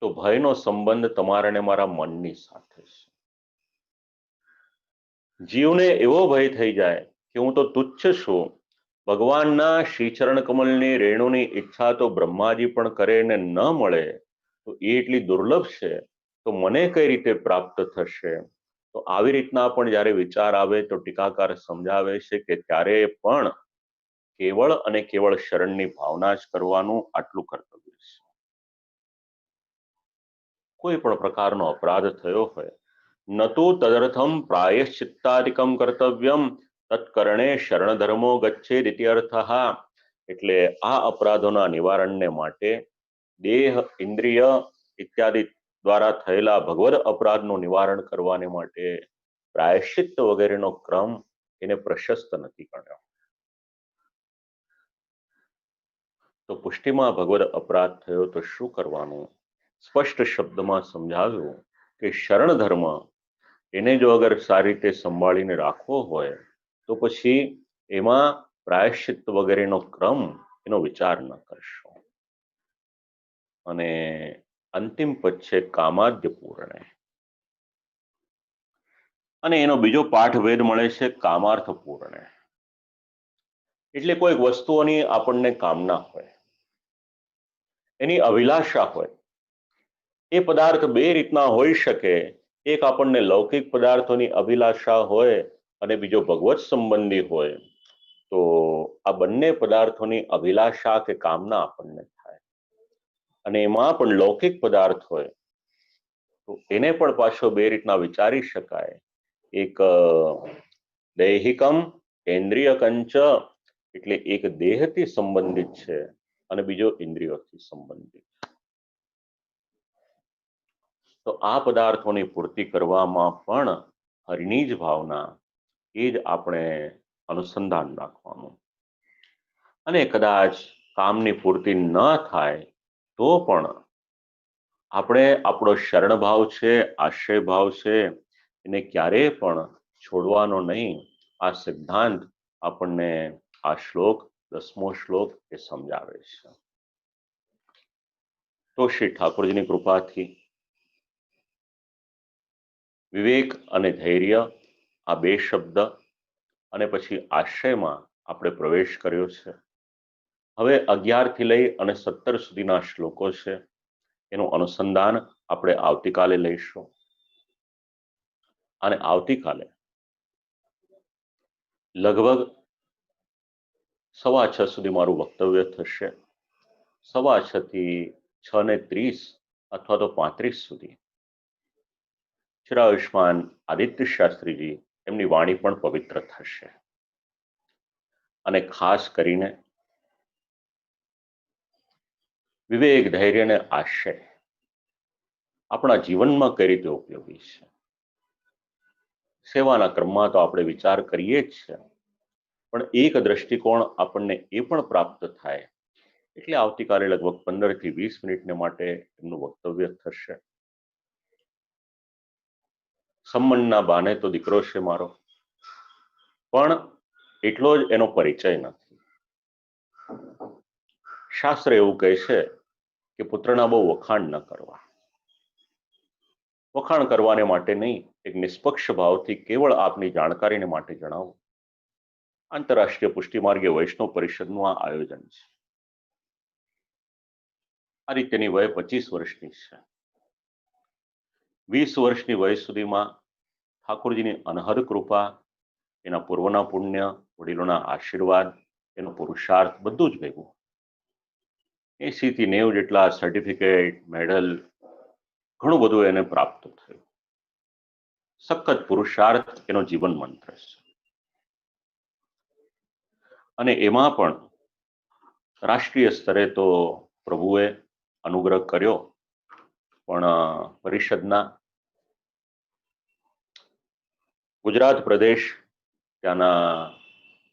તો ભયનો સંબંધ તમારા ને મારા મનની સાથે છે. જીવને એવો ભય થઈ જાય કે હું તો તુચ્છ છું, ભગવાનના શ્રીચરણ કમલની રેણુની ઈચ્છા તો બ્રહ્માજી પણ કરે ને ન મળે, તો એ એટલી દુર્લભ છે, તો મને કઈ રીતે પ્રાપ્ત થશે? તો આવી રીતના પણ જ્યારે વિચાર આવે તો ટીકાકાર સમજાવે છે કે ત્યારે પણ કેવળ અને કેવળ શરણની ભાવના જ કરવાનું આટલું કર્તવ્ય છે. કોઈ પણ પ્રકારનો અપરાધ થયો હોય, નતુ તદર્થમ પ્રાયશ્ચિત્તાદિકમ કર્તવ્યમ તત્કરણે શરણ ધર્મો ગચ્છેદ ઇતિ અર્થઃ. એટલે આ અપરાધોના નિવારણને માટે દેહ, ઇન્દ્રિય ઇત્યાદિ દ્વારા થયેલા ભગવદ અપરાધનું નિવારણ કરવાને માટે પ્રાયશ્ચિત્ત વગેરેનો ક્રમ એને પ્રશસ્ત નથી કર્યો. તો પુષ્ટિમાં ભગવદ અપરાધ થયો તો શું કરવાનું? સ્પષ્ટ શબ્દમાં સમજાવ્યું કે શરણ ધર્મ એને જો અગર સારી રીતે સંભાળીને રાખવો હોય તો પછી એમાં પ્રાયશ્ચિત્ત વગેરેનો ક્રમ એનો વિચાર ન કરશો. અને અંતિમ પદ છે કામાદ્ય પૂર્ણે. અને એનો બીજો પાઠભેદ મળે છે કામાર્થ પૂર્ણે. એટલે કોઈક વસ્તુઓની આપણને કામના હોય, એની અભિલાષા હોય. એ પદાર્થ બે રીતના હોઈ શકે. એક આપણને લૌકિક પદાર્થોની અભિલાષા હોય અને બીજો ભગવત સંબંધી હોય. તો આ બંને પદાર્થોની અભિલાષા કે કામના આપણને થાય. અને એમાં પણ લૌકિક પદાર્થ હોય તો એને પણ પાછો બે રીતના વિચારી શકાય. એક દૈહિકમ ઇન્દ્રિય કંચ, એટલે એક દેહથી સંબંધિત છે અને બીજો ઇન્દ્રિયોથી સંબંધિત. તો આ પદાર્થોની પૂર્તિ કરવામાં પણ હરિની જ ભાવના, એ જ આપણે અનુસંધાન રાખવાનું. અને કદાચ કામની પૂર્તિ ન થાય તો પણ આપણે આપણો શરણ ભાવ છે, આશ્રય ભાવ છે, એને ક્યારેય પણ છોડવાનો નહીં. આ સિદ્ધાંત આપણને આ શ્લોક, 10મો શ્લોક એ સમજાવે છે. તો શ્રી ઠાકોરજીની કૃપાથી વિવેક અને ધૈર્ય, આ બે શબ્દ અને પછી આશ્રયમાં આપણે પ્રવેશ કર્યો છે. હવે 11 થી લઈ અને 17 સુધીના શ્લોકો છે, એનું અનુસંધાન આપણે આવતીકાલે લઈશું. અને આવતીકાલે લગભગ 6:15 સુધી મારું વક્તવ્ય થશે. 6:15 થી 6:30 અથવા તો 35 સુધી ચિરાયુષ્માન આદિત્ય શાસ્ત્રીજી એમની વાણી પણ પવિત્ર થશે. અને ખાસ કરીને વિવેક, ધૈર્ય અને આશ્રય આપણા જીવનમાં કઈ રીતે ઉપયોગી છે. સેવાના ક્રમમાં તો આપણે વિચાર કરીએ જ છે, પણ એક દ્રષ્ટિકોણ આપણને એ પણ પ્રાપ્ત થાય. એટલે આવતીકાલે લગભગ 15 થી 20 મિનિટને માટે એમનું વક્તવ્ય થશે. સંબંધના બાને તો દીકરો છે મારો, પણ એટલો જ એનો પરિચય નથી. શાસ્ત્ર એવું કહે છે કે પુત્રના બહુ વખાણ ન કરવા. વખાણ કરવાને માટે નહીં, એક નિષ્પક્ષ ભાવથી કેવળ આપની જાણકારીને માટે જણાવો. આંતરરાષ્ટ્રીય પુષ્ટિમાર્ગીય વૈષ્ણવ પરિષદનું આ આયોજન છે. આ રીતેની વય 25 વર્ષની છે. 20 વર્ષની વય સુધીમાં ઠાકોરજીની અનહદ કૃપા, એના પૂર્વના પુણ્ય, વડીલોના આશીર્વાદ, એનો પુરુષાર્થ બધું જ ભેગું 80 થી 90 જેટલા સર્ટિફિકેટ, મેડલ, ઘણું બધું એને પ્રાપ્ત થયું. સખત પુરુષાર્થ એનો જીવન મંત્ર છે. અને એમાં પણ રાષ્ટ્રીય સ્તરે તો પ્રભુએ અનુગ્રહ કર્યો, પણ પરિષદના ગુજરાત પ્રદેશ ત્યાંના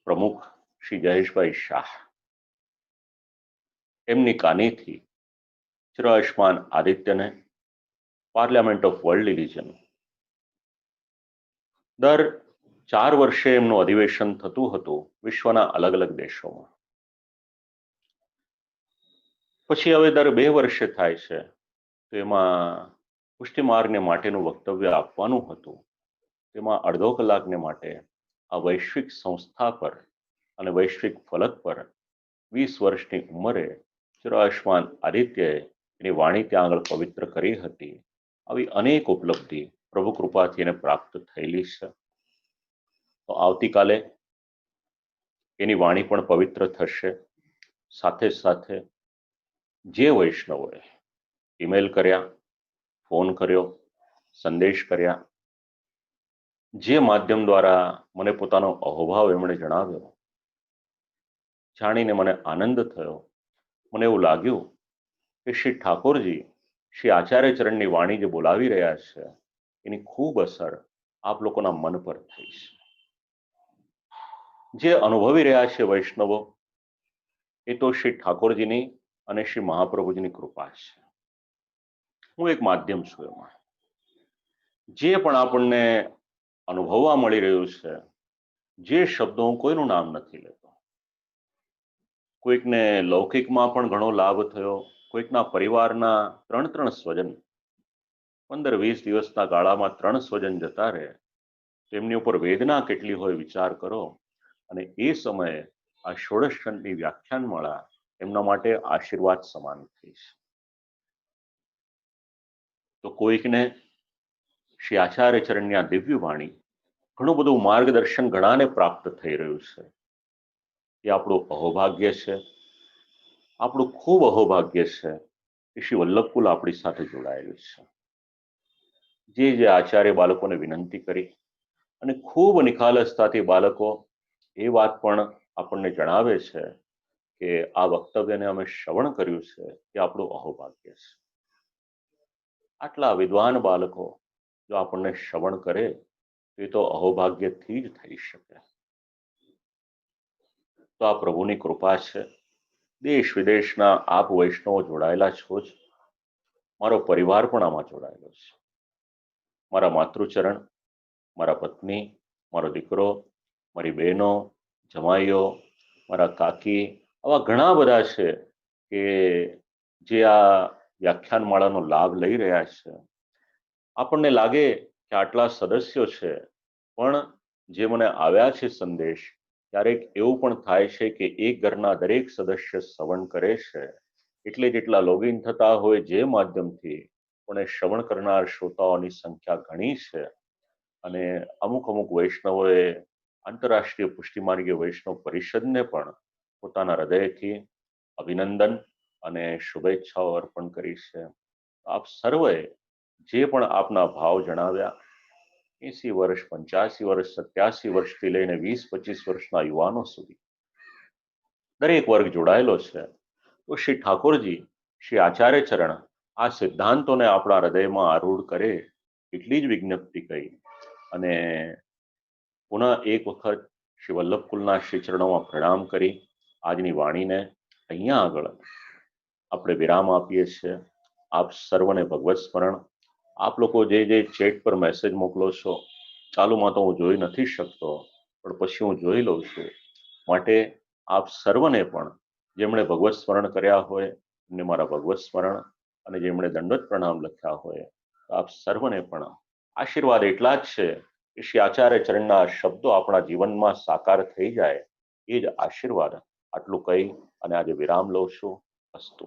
પ્રમુખ શ્રી જયેશભાઈ શાહ, એમની કાનીથી ચિરાયુષ્માન આદિત્યને પાર્લામેન્ટ ઓફ વર્લ્ડ રિલિજન દર 4 વર્ષે એમનું અધિવેશન થતું હતું વિશ્વના અલગ અલગ દેશોમાં. પછી હવે દર 2 વર્ષે થાય છે. તો એમાં પુષ્ટિમાર્ગને માટેનું વક્તવ્ય આપવાનું હતું. તેમાં અડધો કલાકને માટે આ વૈશ્વિક સંસ્થા પર અને વૈશ્વિક ફલક પર 20 વર્ષની ઉંમરે ચિરાયુષ્માન આદિત્યએ એની વાણી ત્યાં આગળ પવિત્ર કરી હતી. આવી અનેક ઉપલબ્ધિ પ્રભુ કૃપાથી એને પ્રાપ્ત થયેલી છે. તો આવતીકાલે એની વાણી પણ પવિત્ર થશે. સાથે સાથે જે વૈષ્ણવોએ ઈમેલ કર્યા, ફોન કર્યો, સંદેશ કર્યા, જે માધ્યમ દ્વારા મને પોતાનો અહોભાવ એમણે જણાવ્યો, જાણીને મને આનંદ થયો. મને એવું લાગ્યું કે શ્રી ઠાકોરજી શ્રી આચાર્ય ચરણની વાણી જે બોલાવી રહ્યા છે, એની ખૂબ અસર આપ લોકોના મન પર થઈ છે. જે અનુભવી રહ્યા છે વૈષ્ણવો, એ તો શ્રી ઠાકોરજીની અને શ્રી મહાપ્રભુજીની કૃપા છે. હું એક માધ્યમ છું. એમાં જે પણ આપણને અનુભવવા મળી રહ્યું છે, જે શબ્દો, હું કોઈનું નામ નથી લેતો, કોઈકને લૌકિકમાં પણ ઘણો લાભ થયો, કોઈકના પરિવારના 3 સ્વજન 15-20 દિવસના ગાળામાં 3 સ્વજન જતા રહે, તેમની ઉપર વેદના કેટલી હોય વિચાર કરો. અને એ સમયે આ ષોડશ ખંડની વ્યાખ્યાનમાળા એમના માટે આશીર્વાદ સમાન થઈ છે. તો કોઈકને શ્રી આચાર્ય ચરણની આ દિવ્ય વાણી ઘણું બધું માર્ગદર્શન ઘણાને પ્રાપ્ત થઈ રહ્યું છે. એ આપણું અહોભાગ્ય છે, આપણું ખૂબ અહોભાગ્ય છે એ શ્રી વલ્લભકુલ આપણી સાથે જોડાયેલું છે. જે આચાર્ય બાળકોને વિનંતી કરી અને ખૂબ નિખાલસતાથી બાળકો એ વાત પણ આપણને જણાવે છે કે આ વક્તવ્યને અમે શ્રવણ કર્યું છે એ આપણું અહોભાગ્ય છે. આટલા વિદ્વાન બાળકો જો આપણને શ્રવણ કરે તો એ તો અહોભાગ્યથી જ થઈ શકે. તો આ પ્રભુની કૃપા છે. દેશ વિદેશના આપ વૈષ્ણવો જોડાયેલા છો જ. મારો પરિવાર પણ આમાં જોડાયેલો છે. મારા માતૃચરણ, મારા પત્ની, મારો દીકરો, મારી બહેનો, જમાઈઓ, મારા કાકી, આવા ઘણા બધા છે કે જે આ વ્યાખ્યાન માળાનો લાભ લઈ રહ્યા છે. આપણને લાગે કે આટલા સદસ્યો છે, પણ જે મને આવ્યા છે સંદેશ, ક્યારેક એવું પણ થાય છે કે એક ઘરના દરેક સદસ્ય શ્રવણ કરે છે એટલે જેટલા લોગિન થતા હોય જે માધ્યમથી, પણ એ શ્રવણ કરનાર શ્રોતાઓની સંખ્યા ઘણી છે. અને અમુક વૈષ્ણવોએ આંતરરાષ્ટ્રીય પુષ્ટિમાર્ગીય વૈષ્ણવ પરિષદને પણ પોતાના હૃદયથી અભિનંદન અને શુભેચ્છાઓ અર્પણ કરી છે. આપ સર્વે જે પણ આપના ભાવ જણાવ્યા, 80 વર્ષ, 85 વર્ષ, 87 વર્ષથી લઈને 20-25 વર્ષના યુવાનો સુધી દરેક વર્ગ જોડાયેલો છે. તો શ્રી ઠાકોરજી, શ્રી આચાર્ય ચરણ આ સિદ્ધાંતોને આપણા હૃદયમાં આરૂઢ કરે એટલી જ વિજ્ઞપ્તિ કહી અને પુનઃ એક વખત શ્રી વલ્લભકુલના શ્રી ચરણોમાં પ્રણામ કરી આજની વાણીને અહીંયા આગળ આપણે વિરામ આપીએ છીએ. આપ સર્વને ભગવત સ્મરણ. આપ લોકો જે ચેટ પર મેસેજ મોકલો છો, ચાલુમાં તો હું જોઈ નથી શકતો, પણ પછી હું જોઈ લઉં છું. માટે આપ સર્વને પણ જેમણે ભગવત સ્મરણ કર્યા હોય એમને મારા ભગવત સ્મરણ, અને જેમણે દંડવત પ્રણામ લખ્યા હોય આપ સર્વને પણ આશીર્વાદ એટલા જ છે કે શ્રી આચાર્ય ચરણના શબ્દો આપણા જીવનમાં સાકાર થઈ જાય, એ જ આશીર્વાદ. આટલું કહી અને આજે વિરામ લઉં છું. અસ્તુ.